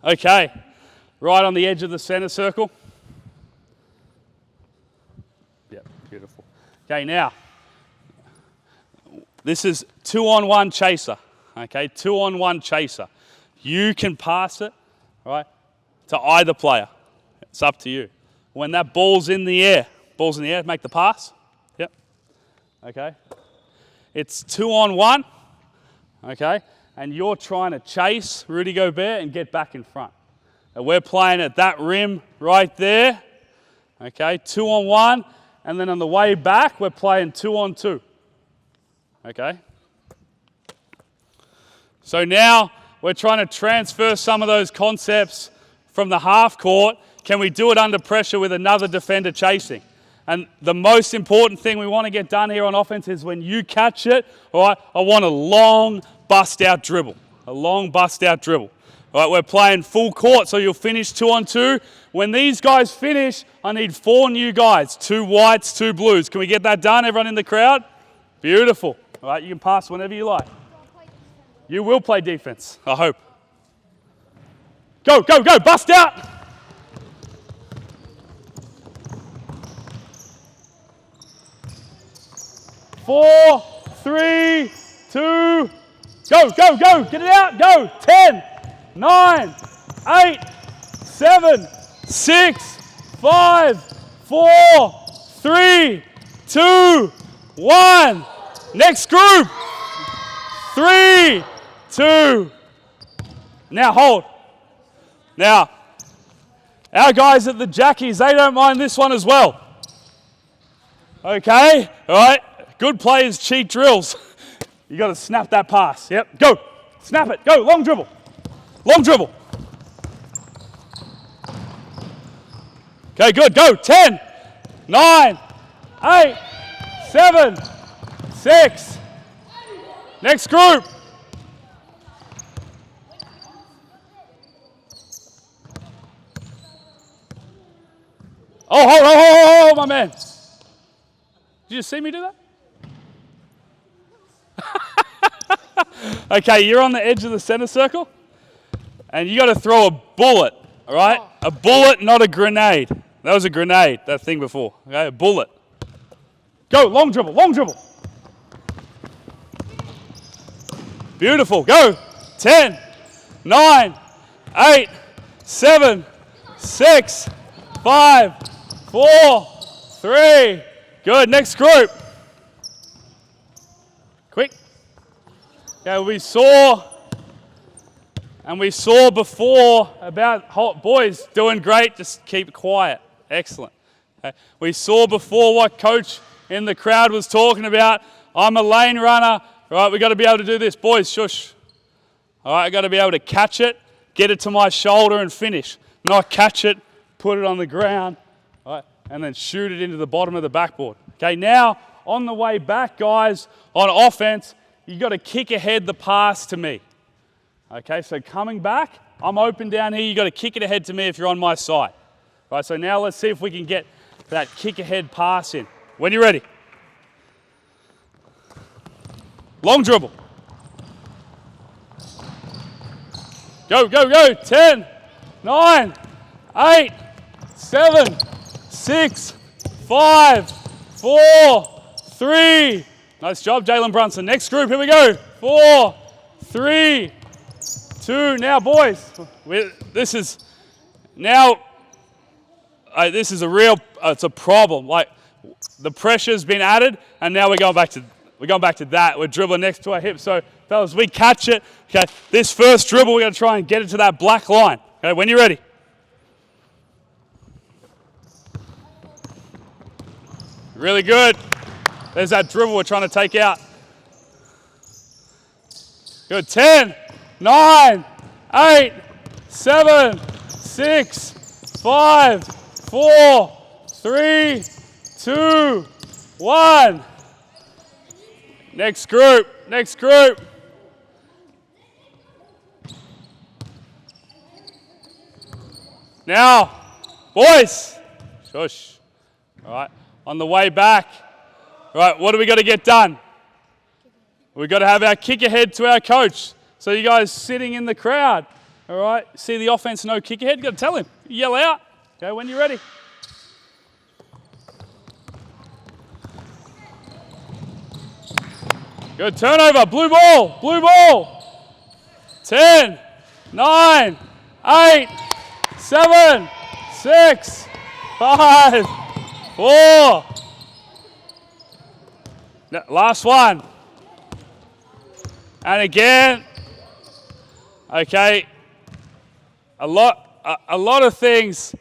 Okay, right on the edge of the center circle. Yep, beautiful. Okay, now, this is 2-on-1 chaser. Okay, 2-on-1 chaser. You can pass it, right, to either player. It's up to you. When that ball's in the air, make the pass. Yep. Okay. It's 2-on-1. Okay. And you're trying to chase Rudy Gobert and get back in front. And we're playing at that rim right there. Okay. 2-on-1. And then on the way back, we're playing 2-on-2. Okay. So now we're trying to transfer some of those concepts from the half court. Can we do it under pressure with another defender chasing? And the most important thing we want to get done here on offense is when you catch it, all right, I want a long bust-out dribble. A long bust-out dribble. All right, we're playing full court, so you'll finish 2-on-2. When these guys finish, I need 4 new guys, 2 whites, 2 blues. Can we get that done, everyone in the crowd? Beautiful. All right, you can pass whenever you like. You will play defense, I hope. Go, go, go, bust out. Four, 3, 2, go, go, go, get it out, go. 10, 9, 8, 7, 6, 5, 4, 3, 2, 1. Next group. 3, 2. Now hold. Now, our guys at the Jackies, they don't mind this one as well. Okay, all right. Good players cheat drills. You got to snap that pass. Yep, go. Snap it. Go, long dribble. Long dribble. Okay, good. Go. 10, 9, 8, 7, 6. Next group. Oh, hold, my man. Did you see me do that? Okay, you're on the edge of the center circle, and you got to throw a bullet, all right? A bullet, not a grenade. That was a grenade, that thing before, okay? A bullet. Go, long dribble, long dribble. Beautiful, go. 10, 9, 8, 7, 6, 5, 4, 3. Good, next group. Quick. Okay, we saw before about boys doing great, just keep quiet. Excellent. Okay. We saw before what coach in the crowd was talking about. I'm a lane runner. Right, we got to be able to do this. Boys, shush. All right, I got to be able to catch it, get it to my shoulder and finish. Not catch it, put it on the ground, all right, and then shoot it into the bottom of the backboard. Okay, now on the way back, guys, on offense, you got to kick ahead the pass to me. Okay, so coming back, I'm open down here. You got to kick it ahead to me if you're on my side. All right, so now let's see if we can get that kick ahead pass in. When you're ready. Long dribble. Go, go, go. 10, 9, 8, 7, 6, 5, 4, 3. Nice job, Jalen Brunson. Next group, here we go. 4, 3, 2. Now, boys, this is a real, it's a problem. Like, the pressure's been added, and now we're going back to that. We're dribbling next to our hip. So, fellas, we catch it. Okay, this first dribble, we're going to try and get it to that black line. Okay, when you're ready. Really good. There's that dribble we're trying to take out. Good. 10, 9, 8, 7, 6, 5, 4, 3, 2, 1. Next group. Next group. Now, boys. Shush. All right. On the way back. All right, what do we got to get done? We've got to have our kick ahead to our coach. So you guys sitting in the crowd, all right, see the offense, no kick ahead, you got to tell him. Yell out. Okay, when you're ready. Good turnover, blue ball, blue ball. 10, 9, 8, 7, 6, 5, 4. Last one. And again, okay, a lot of things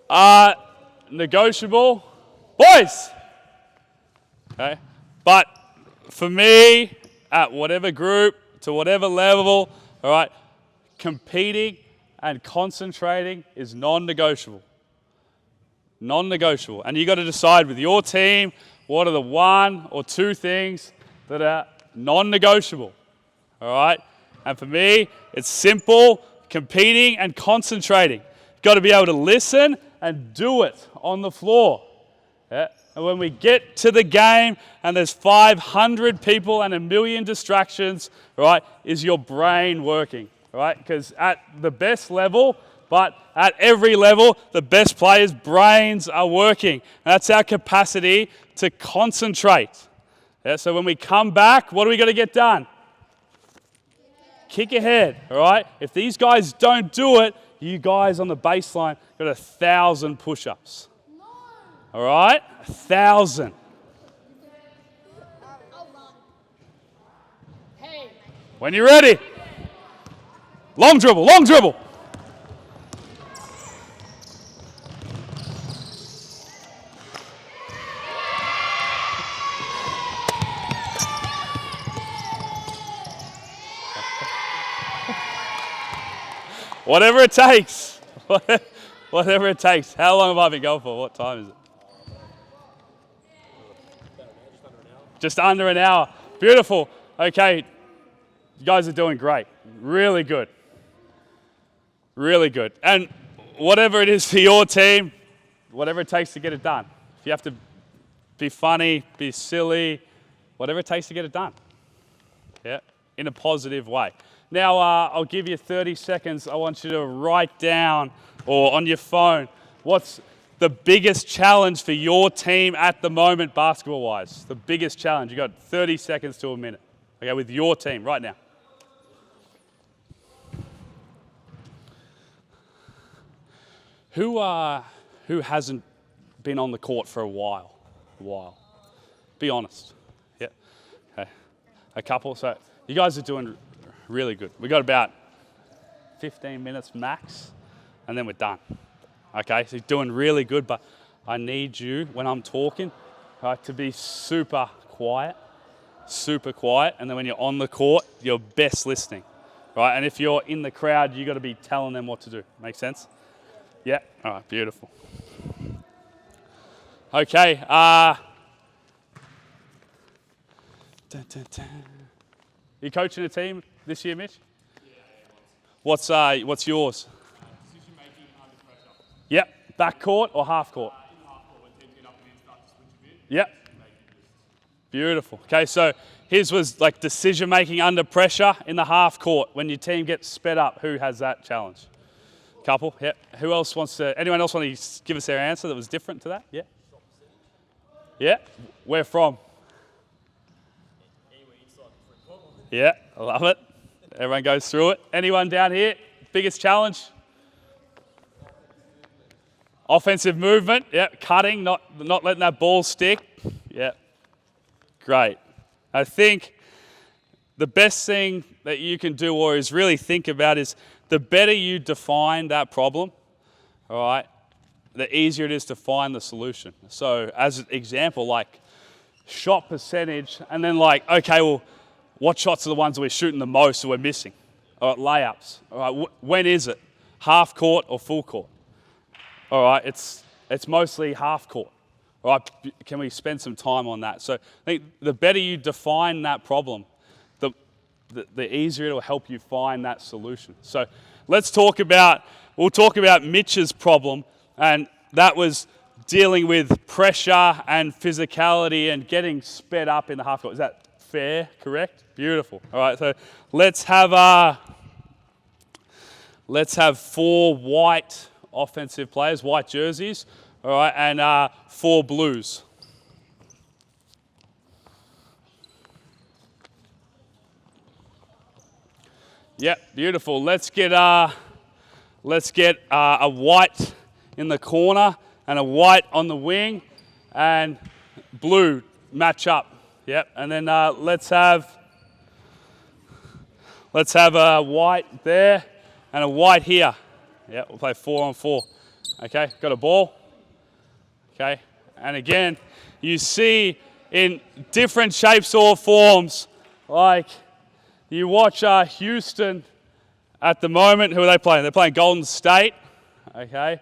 are negotiable. Boys! Okay, but for me, at whatever group, to whatever level, All right? Competing and concentrating is non-negotiable. Non-negotiable. And you got to decide with your team what are the 1 or 2 things that are non-negotiable. All right? And for me, it's simple, competing and concentrating. You've got to be able to listen and do it on the floor. Yeah? And when we get to the game and there's 500 people and a million distractions, right, is your brain working, right? Because at the best level, but at every level, the best players' brains are working. And that's our capacity to concentrate. Yeah? So when we come back, what do we got to get done? Kick ahead, all right? If these guys don't do it, you guys on the baseline got 1,000 push-ups. All right? 1,000. When you're ready. Long dribble, long dribble. Whatever it takes. Whatever it takes. How long have I been going for? What time is it? Just under an hour. Beautiful. Okay. You guys are doing great. Really good. Really good. And whatever it is for your team, whatever it takes to get it done. If you have to be funny, be silly, whatever it takes to get it done. Yeah. In a positive way. Now, I'll give you 30 seconds. I want you to write down or on your phone what's the biggest challenge for your team at the moment, basketball-wise. The biggest challenge. You've got 30 seconds to a minute. Okay, with your team right now. Who hasn't been on the court for a while? Be honest. Yeah. Okay. A couple. So you guys are doing really good. We got about 15 minutes max, and then we're done. Okay, so you're doing really good, but I need you, when I'm talking, right, to be super quiet, and then when you're on the court, you're best listening, right? And if you're in the crowd, you got to be telling them what to do. Make sense? Yeah? All right, beautiful. Okay, you coaching a team this year, Mitch? What's yours? Decision making under pressure. Yep. Back court or half court? In the half court, when teams get up and start to switch a bit. Yep. Beautiful. Okay, so his was like decision making under pressure in the half court. When your team gets sped up, who has that challenge? Couple. Yep. Who else wants to? Anyone else want to give us their answer that was different to that? Yeah. Yeah. Where from? Yeah, I love it. Everyone goes through it. Anyone down here? Biggest challenge? Offensive movement. Yeah, cutting, not letting that ball stick. Yeah, great. I think the best thing that you can do or is really think about is the better you define that problem, all right, the easier it is to find the solution. So as an example, like shot percentage, and then like, okay, well, what shots are the ones that we're shooting the most or we're missing? All right, layups. All right, when is it? Half court or full court? All right, it's mostly half court. All right, can we spend some time on that? So I think the better you define that problem, the easier it'll help you find that solution. So we'll talk about Mitch's problem, and that was dealing with pressure and physicality and getting sped up in the half court. Is that fair? Correct? Beautiful. All right, so let's have 4 white offensive players, white jerseys, all right, and 4 blues. Yep, beautiful. Let's get a white in the corner and a white on the wing, and blue match up. Yep, and then let's have a white there and a white here. Yep, we'll play 4 on 4. Okay, got a ball. Okay, and again, you see in different shapes or forms, like you watch Houston at the moment, who are they playing? They're playing Golden State, okay?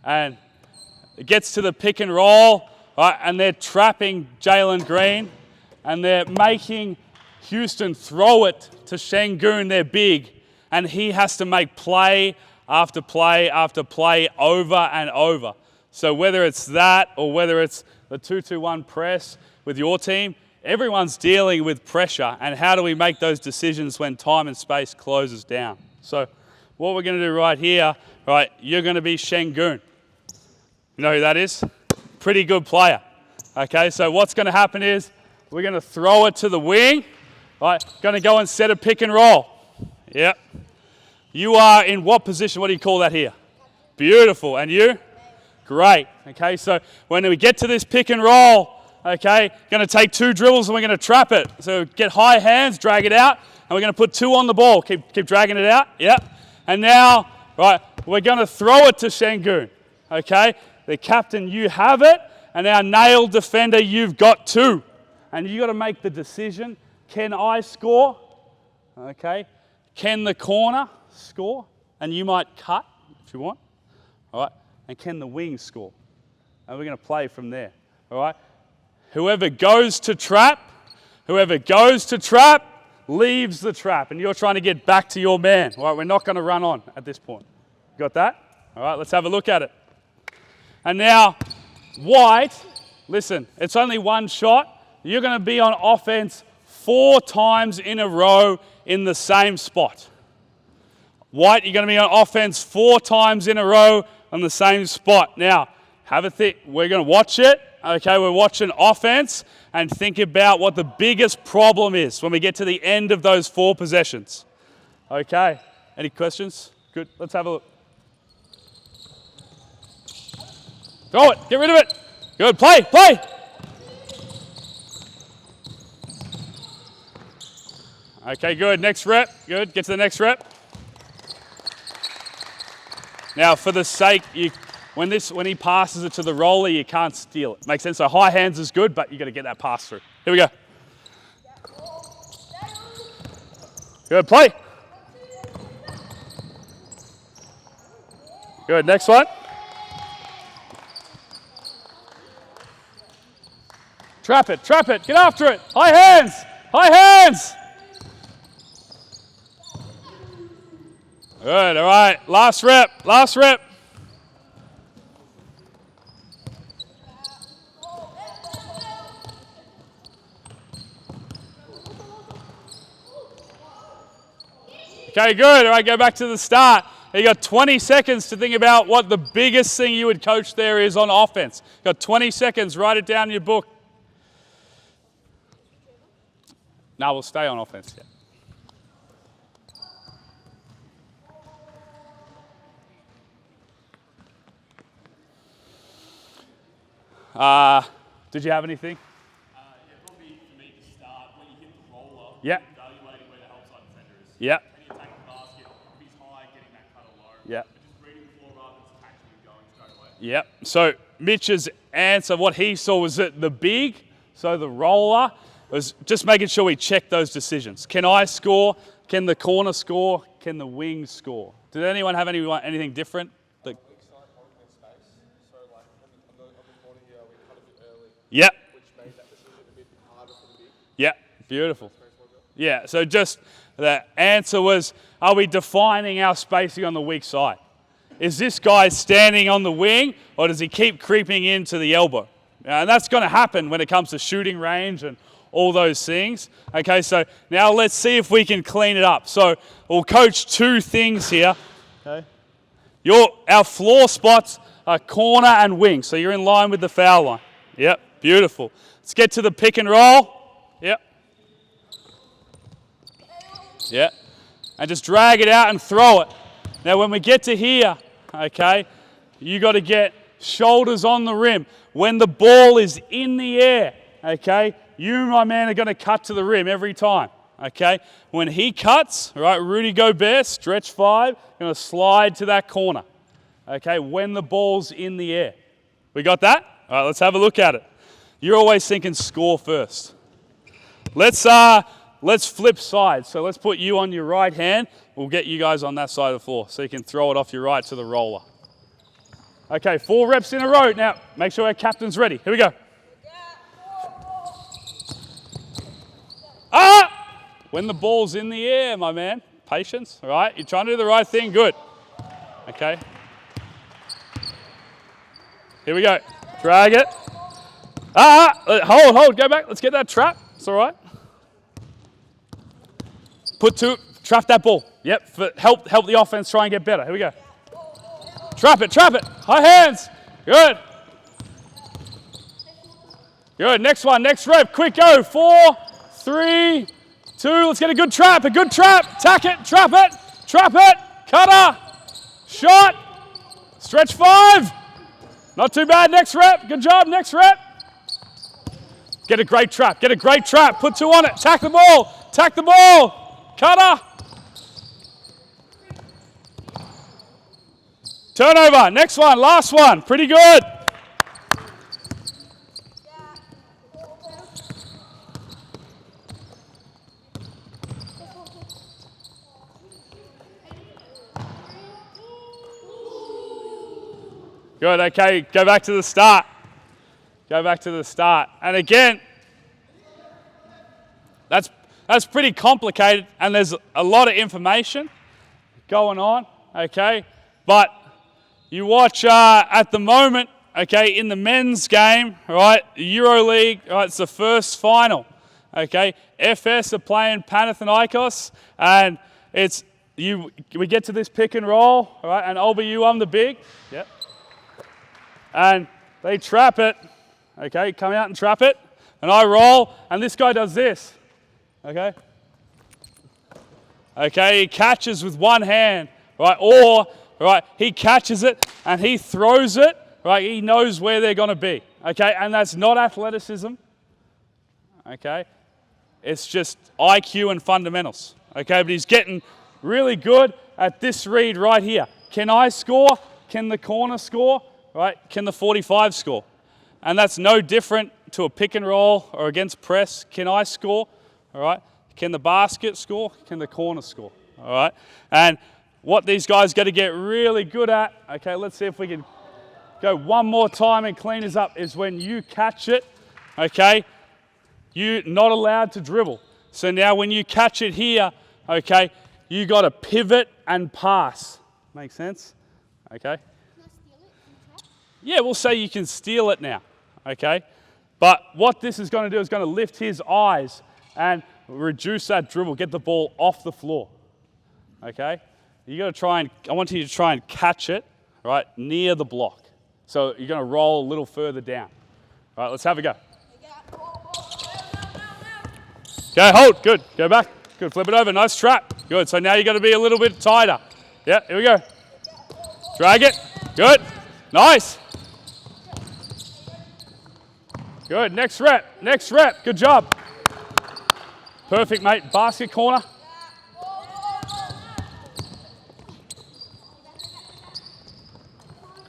And it gets to the pick and roll, right? And they're trapping Jalen Green, and they're making Houston throw it to Şengün, their big, and he has to make play after play after play over and over. So whether it's that or whether it's the 2-2-1 press with your team, everyone's dealing with pressure, and how do we make those decisions when time and space closes down? So what we're going to do right here, right, you're going to be Şengün. You know who that is? Pretty good player. Okay, so what's going to happen is we're going to throw it to the wing, right, going to go and set a pick and roll. Yep. You are in what position? What do you call that here? Beautiful. And you? Great. Okay, so when we get to this pick and roll, okay, going to take 2 dribbles and we're going to trap it. So get high hands, drag it out, and we're going to put 2 on the ball. Keep dragging it out. Yep. And now, right, we're going to throw it to Şengün. Okay, the captain, you have it, and our nailed defender, you've got 2. And you got to make the decision, can I score? Okay. Can the corner score? And you might cut if you want. All right. And can the wing score? And we're going to play from there. All right. Whoever goes to trap leaves the trap. And you're trying to get back to your man. All right. We're not going to run on at this point. Got that? All right. Let's have a look at it. And now, white, listen, it's only one shot. You're going to be on offense 4 times in a row in the same spot. White, you're going to be on offense 4 times in a row on the same spot. Now, have a think. We're going to watch it. Okay, we're watching offense and think about what the biggest problem is when we get to the end of those 4 possessions. Okay, any questions? Good, let's have a look. Throw it, get rid of it. Good, play. Okay, good. Next rep. Good. Get to the next rep. Now, for the sake, when he passes it to the roller, you can't steal it. Makes sense? So high hands is good, but you got to get that pass through. Here we go. Good. Play. Good. Next one. Trap it. Get after it. High hands. Good, all right, last rep. Okay, good, all right, go back to the start. You got 20 seconds to think about what the biggest thing you would coach there is on offense. You got 20 seconds, write it down in your book. No, we'll stay on offense, yeah. Did you have anything? Yeah, probably for me to start when you hit the roller. Yeah. Evaluating where the help side defender is. Yeah. When you attack the basket, if he's high, getting that cut or low. Yeah. But just reading the floor rather than attacking and going straight away. Yep. So Mitch's answer, what he saw was that the big, so the roller, was just making sure we check those decisions. Can I score? Can the corner score? Can the wing score? Did anyone have anything different? Yep. Which made that decision a bit harder for the big. Yep. Beautiful. Yeah. So just the answer was, are we defining our spacing on the weak side? Is this guy standing on the wing, or does he keep creeping into the elbow? And that's going to happen when it comes to shooting range and all those things. Okay, so now let's see if we can clean it up. So we'll coach 2 things here. Okay. Our floor spots are corner and wing, so you're in line with the foul line. Yep, beautiful. Let's get to the pick and roll. Yep. Yep. And just drag it out and throw it. Now when we get to here, okay, you got to get shoulders on the rim. When the ball is in the air, okay, you, my man, are going to cut to the rim every time, okay? When he cuts, all right, Rudy Gobert, stretch 5, going to slide to that corner, okay, when the ball's in the air. We got that? All right, let's have a look at it. You're always thinking score first. Let's let's flip sides. So let's put you on your right hand. We'll get you guys on that side of the floor so you can throw it off your right to the roller. Okay, 4 reps in a row. Now, make sure our captain's ready. Here we go. Ah! When the ball's in the air, my man. Patience, all right? You're trying to do the right thing. Good. Okay. Here we go. Drag it. Hold, go back. Let's get that trap. It's all right. Trap that ball. Yep, help the offense try and get better. Here we go. Trap it. High hands. Good. Good, next one, next rep. Quick go. 4, 3, 2. Let's get a good trap. Tack it, trap it. Cutter. Shot. Stretch 5. Not too bad, next rep. Good job, next rep. Get a great trap. Put 2 on it. Tack the ball. Cutter. Turnover. Next one. Last one. Pretty good. Good. Okay. Go back to the start. And again, that's pretty complicated, and there's a lot of information going on. Okay, but you watch at the moment, okay, in the men's game, right, EuroLeague, right, it's the first final, okay. FS are playing Panathinaikos, and we get to this pick and roll, all right, and I'm the big, yep, and they trap it, okay, come out and trap it, and I roll, and this guy does this, okay. Okay, he catches with one hand, right, or right, he catches it and he throws it, right, he knows where they're going to be, okay, and that's not athleticism, okay, it's just IQ and fundamentals, okay, but he's getting really good at this read right here. Can I score? Can the corner score? Right, can the 45 score? And that's no different to a pick and roll or against press. Can I score? All right, can the basket score? Can the corner score? All right, and what these guys got to get really good at, okay, let's see if we can go one more time and clean this up, is when you catch it, okay, you're not allowed to dribble. So now when you catch it here, okay, you got to pivot and pass. Make sense? Okay. Yeah, we'll say you can steal it now, okay? But what this is going to do is going to lift his eyes and reduce that dribble, get the ball off the floor, okay? You got to I want you to try and catch it, right, near the block. So you're going to roll a little further down. All right, let's have a go. Okay, hold, good, go back. Good, flip it over, nice trap. Good, so now you got to be a little bit tighter. Yeah, here we go. Drag it, good, nice. Good, next rep, good job. Perfect, mate, basket corner.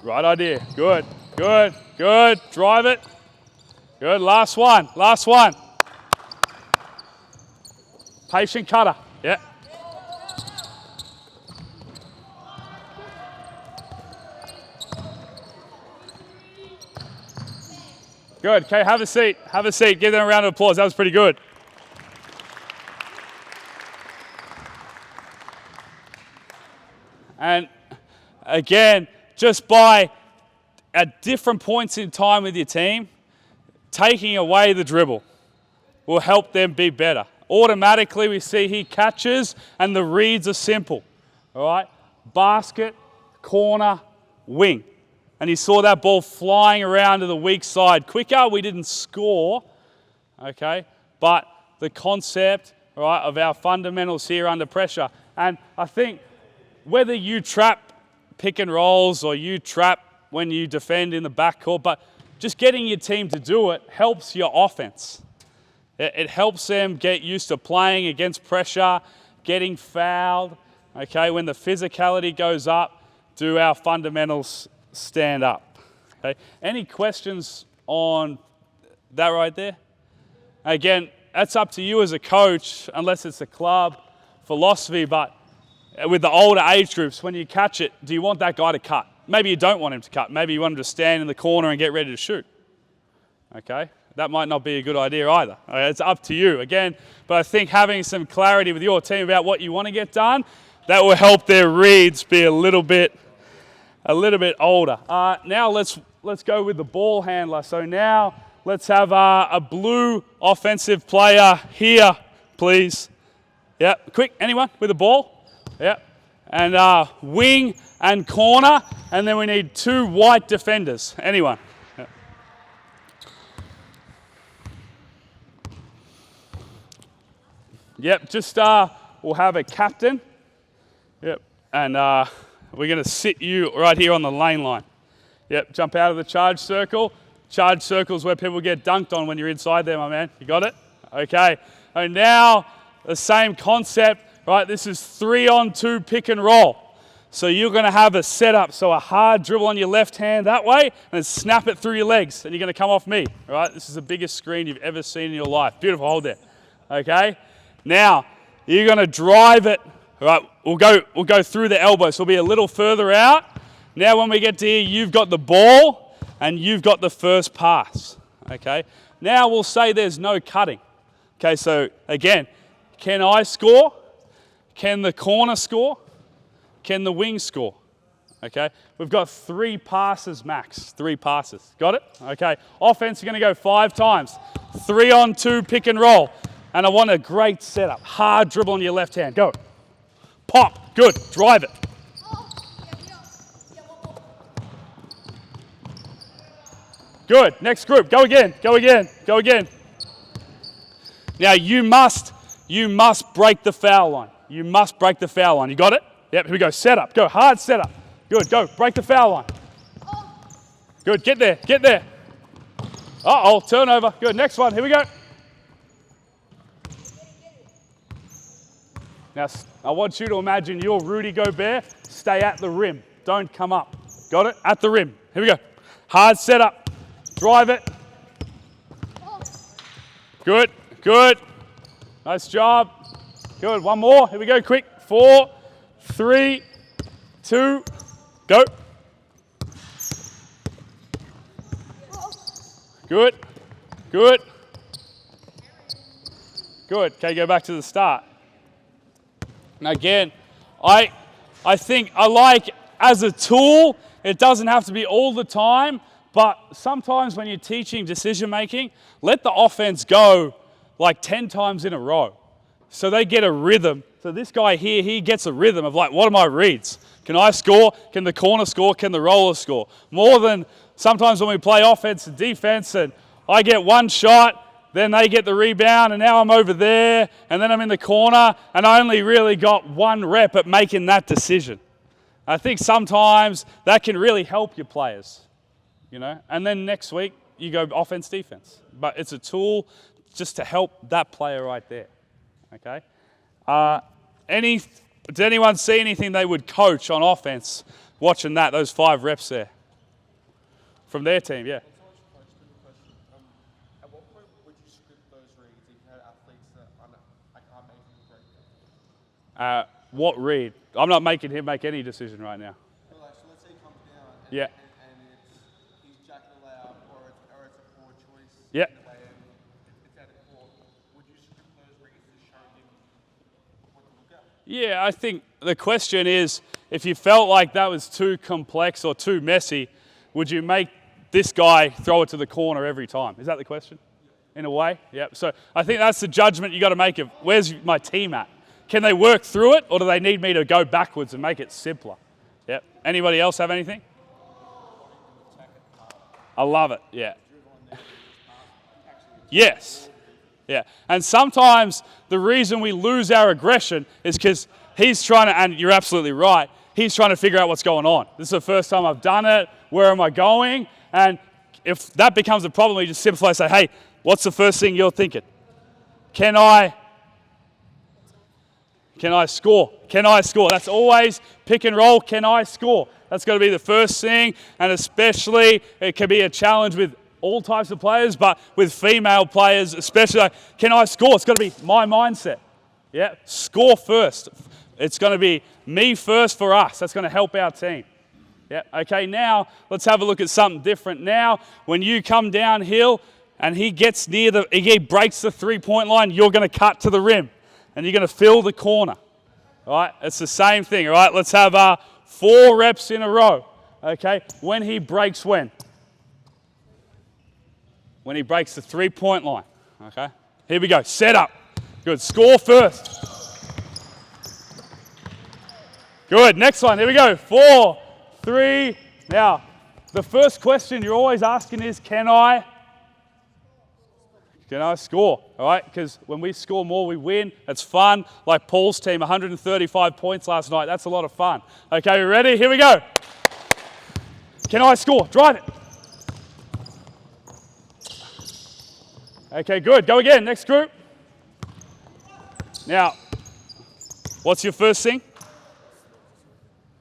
Right idea, good. Drive it. Good, last one. Patient cutter, yeah. Good, okay, have a seat. Give them a round of applause, that was pretty good. And again, just by at different points in time with your team, taking away the dribble will help them be better. Automatically, we see he catches and the reads are simple. All right, basket, corner, wing. And you saw that ball flying around to the weak side quicker. We didn't score, okay, but the concept, all right, of our fundamentals here under pressure. And I think whether you trap pick and rolls or you trap when you defend in the backcourt, but just getting your team to do it helps your offense. It helps them get used to playing against pressure, getting fouled, okay? When the physicality goes up, do our fundamentals stand up? Okay. Any questions on that right there? Again, that's up to you as a coach, unless it's a club philosophy. But with the older age groups, when you catch it, do you want that guy to cut? Maybe you don't want him to cut. Maybe you want him to stand in the corner and get ready to shoot. Okay? That might not be a good idea either. Okay, it's up to you, again. But I think having some clarity with your team about what you want to get done, that will help their reads be a little bit older. Now let's go with the ball handler. So now let's have a blue offensive player here, please. Yep, quick, anyone with a ball? Yep. And wing and corner, and then we need 2 white defenders. Anyone? Yep. Yep, just we'll have a captain. Yep, and we're going to sit you right here on the lane line. Yep, jump out of the charge circle. Charge circle's where people get dunked on when you're inside there, my man. You got it? Okay. And now the same concept, right? This is 3-on-2 pick and roll. So you're going to have a setup, so a hard dribble on your left hand that way, and then snap it through your legs, and you're going to come off me, right? This is the biggest screen you've ever seen in your life. Beautiful, hold there. Okay? Now, you're going to drive it, right? We'll go through the elbow, so we'll be a little further out. Now when we get to here, you've got the ball, and you've got the first pass, okay? Now we'll say there's no cutting. Okay, so again, can I score? Can the corner score? Can the wing score? Okay, we've got 3 passes max, 3 passes. Got it? Okay, offense, you're gonna go 5 times. 3-on-2 pick and roll. And I want a great setup. Hard dribble on your left hand, go. Pop, good, drive it. Good, next group, go again, go again, go again. Now you must break the foul line. You must break the foul line, you got it? Yep, here we go, set up, go, hard set up. Good, go, break the foul line. Good, get there, get there. Uh-oh, turnover, good, next one, here we go. Now, I want you to imagine you're Rudy Gobert, stay at the rim, don't come up. Got it? At the rim, here we go. Hard set up, drive it. Good, good, nice job. Good, one more, here we go, quick. 4, 3, 2, go. Good, good, good. Okay, go back to the start. And again, I think I like as a tool, it doesn't have to be all the time, but sometimes when you're teaching decision making, let the offense go like 10 times in a row. So they get a rhythm. So this guy here, he gets a rhythm of like, what are my reads? Can I score? Can the corner score? Can the roller score? More than sometimes when we play offense and defense and I get one shot, then they get the rebound and now I'm over there and then I'm in the corner and I only really got 1 rep at making that decision. I think sometimes that can really help your players, you know. And then next week you go offense, defense. But it's a tool just to help that player right there, okay? Did anyone see anything they would coach on offense watching that, those 5 reps there? From their team, yeah. At what point would you script those reads if you had athletes that are making great? What read? I'm not making him make any decision right now. Well, like, so let's say he comes down and, Yeah. and he's jacking allowed or it's a poor choice. Yeah. In a way, and it's out of court. Would you script those reads to show him what to look at? Yeah, I think the question is, if you felt like that was too complex or too messy, would you make this guy throw it to the corner every time? Is that the question? In a way? Yep. So I think that's the judgment you got to make of where's my team at? Can they work through it or do they need me to go backwards and make it simpler? Yep. Anybody else have anything? I love it. Yeah. Yes. Yeah. And sometimes the reason we lose our aggression is because he's trying to, and you're absolutely right, he's trying to figure out what's going on. This is the first time I've done it. Where am I going? And if that becomes a problem, you just simplify and say, hey, what's the first thing you're thinking? Can I score? Can I score? That's always pick and roll. Can I score? That's got to be the first thing. And especially it can be a challenge with all types of players, but with female players, especially, like, can I score? It's got to be my mindset. Yeah, score first. It's going to be me first for us. That's going to help our team. Yeah, okay, now let's have a look at something different. Now, when you come downhill and he gets near he breaks the 3-point line, you're going to cut to the rim and you're going to fill the corner. All right, it's the same thing. All right, let's have 4 reps in a row. Okay, when he breaks when? When he breaks the 3-point line. Okay, here we go. Set up. Good. Score first. Good. Next one. Here we go. 4, 3. Now, the first question you're always asking is, can I score? All right, because when we score more, we win. It's fun. Like Paul's team, 135 points last night. That's a lot of fun. Okay, you ready? Here we go. Can I score? Drive it. Okay, good. Go again. Next group. Now, what's your first thing?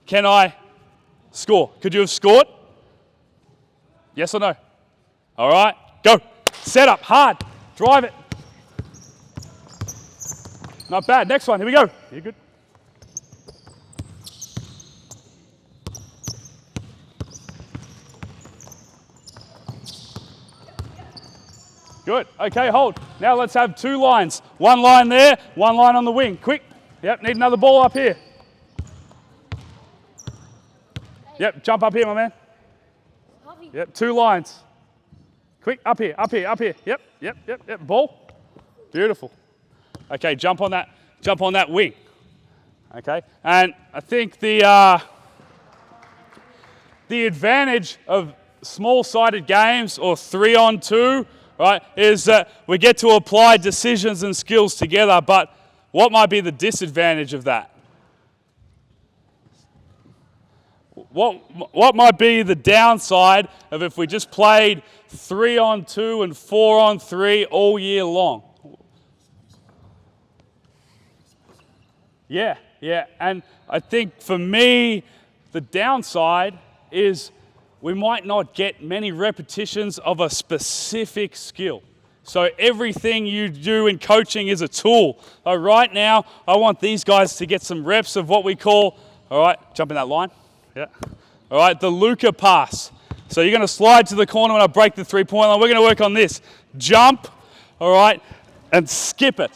Can I score? Could you have scored? Yes or no? All right, go. Set up, hard. Drive it. Not bad. Next one. Here we go. You're good. Good. Okay, hold. Now let's have 2 lines. 1 line there, 1 line on the wing. Quick. Yep, need another ball up here. Yep, jump up here, my man. Yep, 2 lines. Quick, up here, up here, up here. Yep. Ball. Beautiful. Okay, jump on that wing. Okay, and I think the advantage of small-sided games or 3-on-2, right, is that we get to apply decisions and skills together, but what might be the disadvantage of that? What might be the downside of if we just played 3-on-2 and 4-on-3 all year long? Yeah, and I think for me, the downside is we might not get many repetitions of a specific skill. So everything you do in coaching is a tool. Right now, I want these guys to get some reps of what we call, all right, jump in that line. Yeah. All right, the Luca pass. So you're going to slide to the corner when I break the 3-point line. We're going to work on this. Jump, all right, and skip it.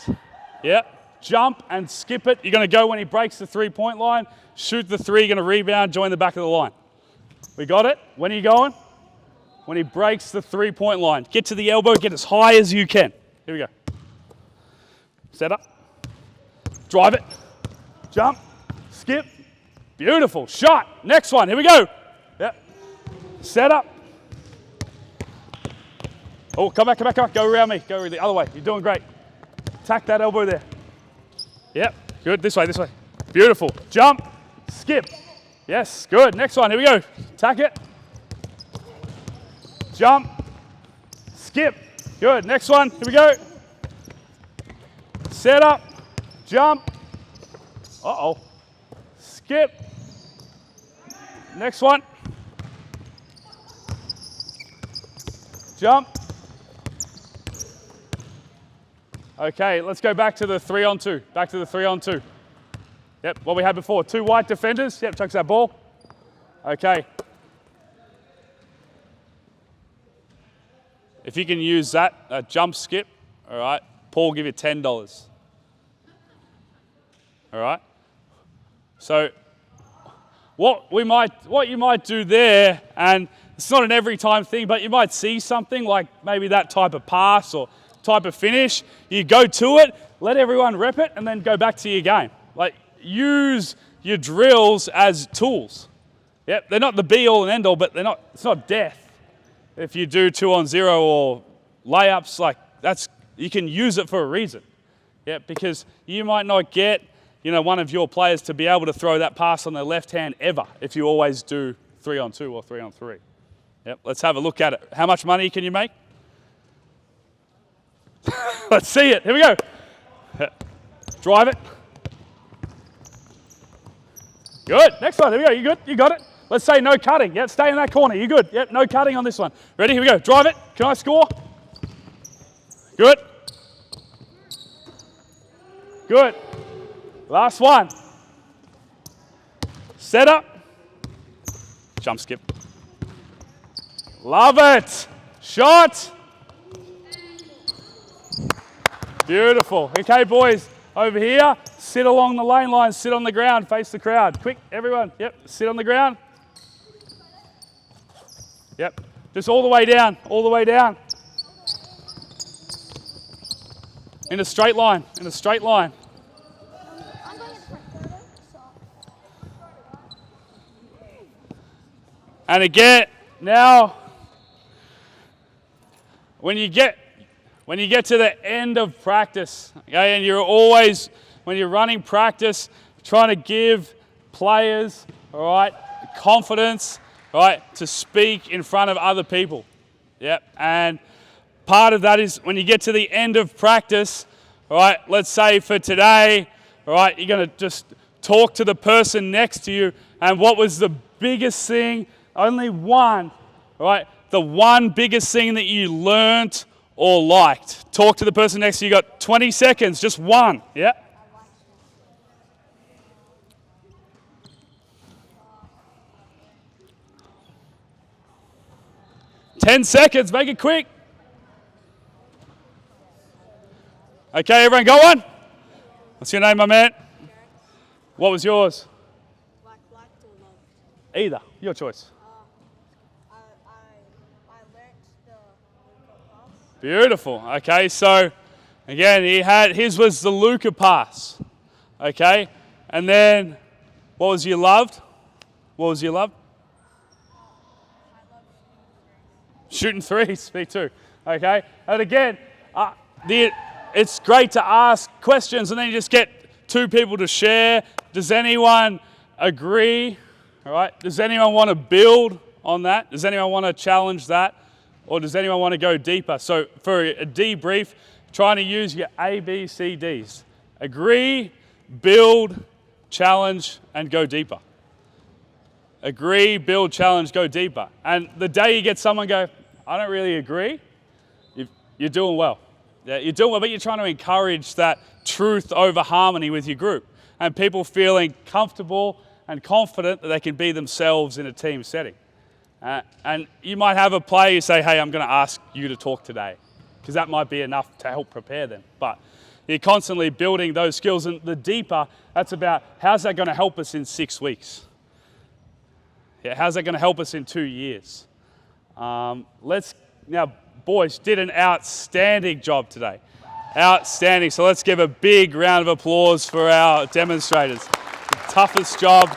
Yeah, jump and skip it. You're going to go when he breaks the 3-point line, shoot the 3, you're going to rebound, join the back of the line. We got it? When are you going? When he breaks the 3-point line. Get to the elbow, get as high as you can. Here we go. Set up. Drive it. Jump. Skip. Beautiful. Shot. Next one. Here we go. Yep. Set up. Oh, come back. Go around me. Go the other way. You're doing great. Tack that elbow there. Yep. Good. This way. Beautiful. Jump. Skip. Yes. Good. Next one. Here we go. Tack it. Jump. Skip. Good. Next one. Here we go. Set up. Jump. Uh-oh. Skip. Next one. Jump. Okay, let's go back to the 3-on-2. Back to the 3-on-2. Yep, what we had before. 2 white defenders. Yep, chucks that ball. Okay. If you can use that jump skip, all right, Paul will give you $10. All right. So what you might do there, and it's not an every time thing, but you might see something like maybe that type of pass or type of finish. You go to it, let everyone rep it, and then go back to your game. Like, use your drills as tools. Yep, they're not the be all and end all, but it's not death. If you do 2-on-0 or layups, like you can use it for a reason. Yeah, because you might not get, one of your players to be able to throw that pass on their left hand ever if you always do 3-on-2 or 3-on-3. Yep, let's have a look at it. How much money can you make? Let's see it. Here we go. Drive it. Good. Next one. Here we go. You good? You got it? Let's say no cutting. Yep, stay in that corner. You good? Yep, no cutting on this one. Ready? Here we go. Drive it. Can I score? Good. Good. Last one. Set up. Jump skip. Love it. Shot. Beautiful. Okay, boys, over here, sit along the lane line, sit on the ground, face the crowd. Quick, everyone. Yep, sit on the ground. Yep, just all the way down, all the way down. In a straight line, in a straight line. I'm going to print photo, so. And again, now, when you get to the end of practice, okay, and you're always, when you're running practice, trying to give players, all right, confidence, all right, to speak in front of other people. Yep, and part of that is when you get to the end of practice, all right, let's say for today, all right, you're going to just talk to the person next to you, and what was the biggest thing, only one, all right, the one biggest thing that you learnt or liked. Talk to the person next to you. You got 20 seconds, just one. Yeah. Ten seconds, make it quick. Okay, everyone go on. What's your name, my man? What was yours? Liked or loved? Either, your choice. I learnt the Luca pass. Beautiful. Okay, so again, his was the Luca pass. Okay, and then what was your loved? What was your love? I love Shooting threes, me too. Okay, and again, it's great to ask questions and then you just get two people to share. Does anyone agree? All right. Does anyone want to build on that? Does anyone want to challenge that? Or does anyone want to go deeper? So for a debrief, trying to use your A, B, C, Ds. Agree, build, challenge, and go deeper. Agree, build, challenge, go deeper. And the day you get someone go, I don't really agree, you're doing well. Yeah, you're doing well, but you're trying to encourage that truth over harmony with your group and people feeling comfortable and confident that they can be themselves in a team setting. And you might have a player you say, hey, I'm going to ask you to talk today, because that might be enough to help prepare them. But you're constantly building those skills, and the deeper, that's about how's that going to help us in 6 weeks? Yeah, how's that going to help us in 2 years? Now, boys did an outstanding job today. Outstanding. So let's give a big round of applause for our demonstrators. The toughest job.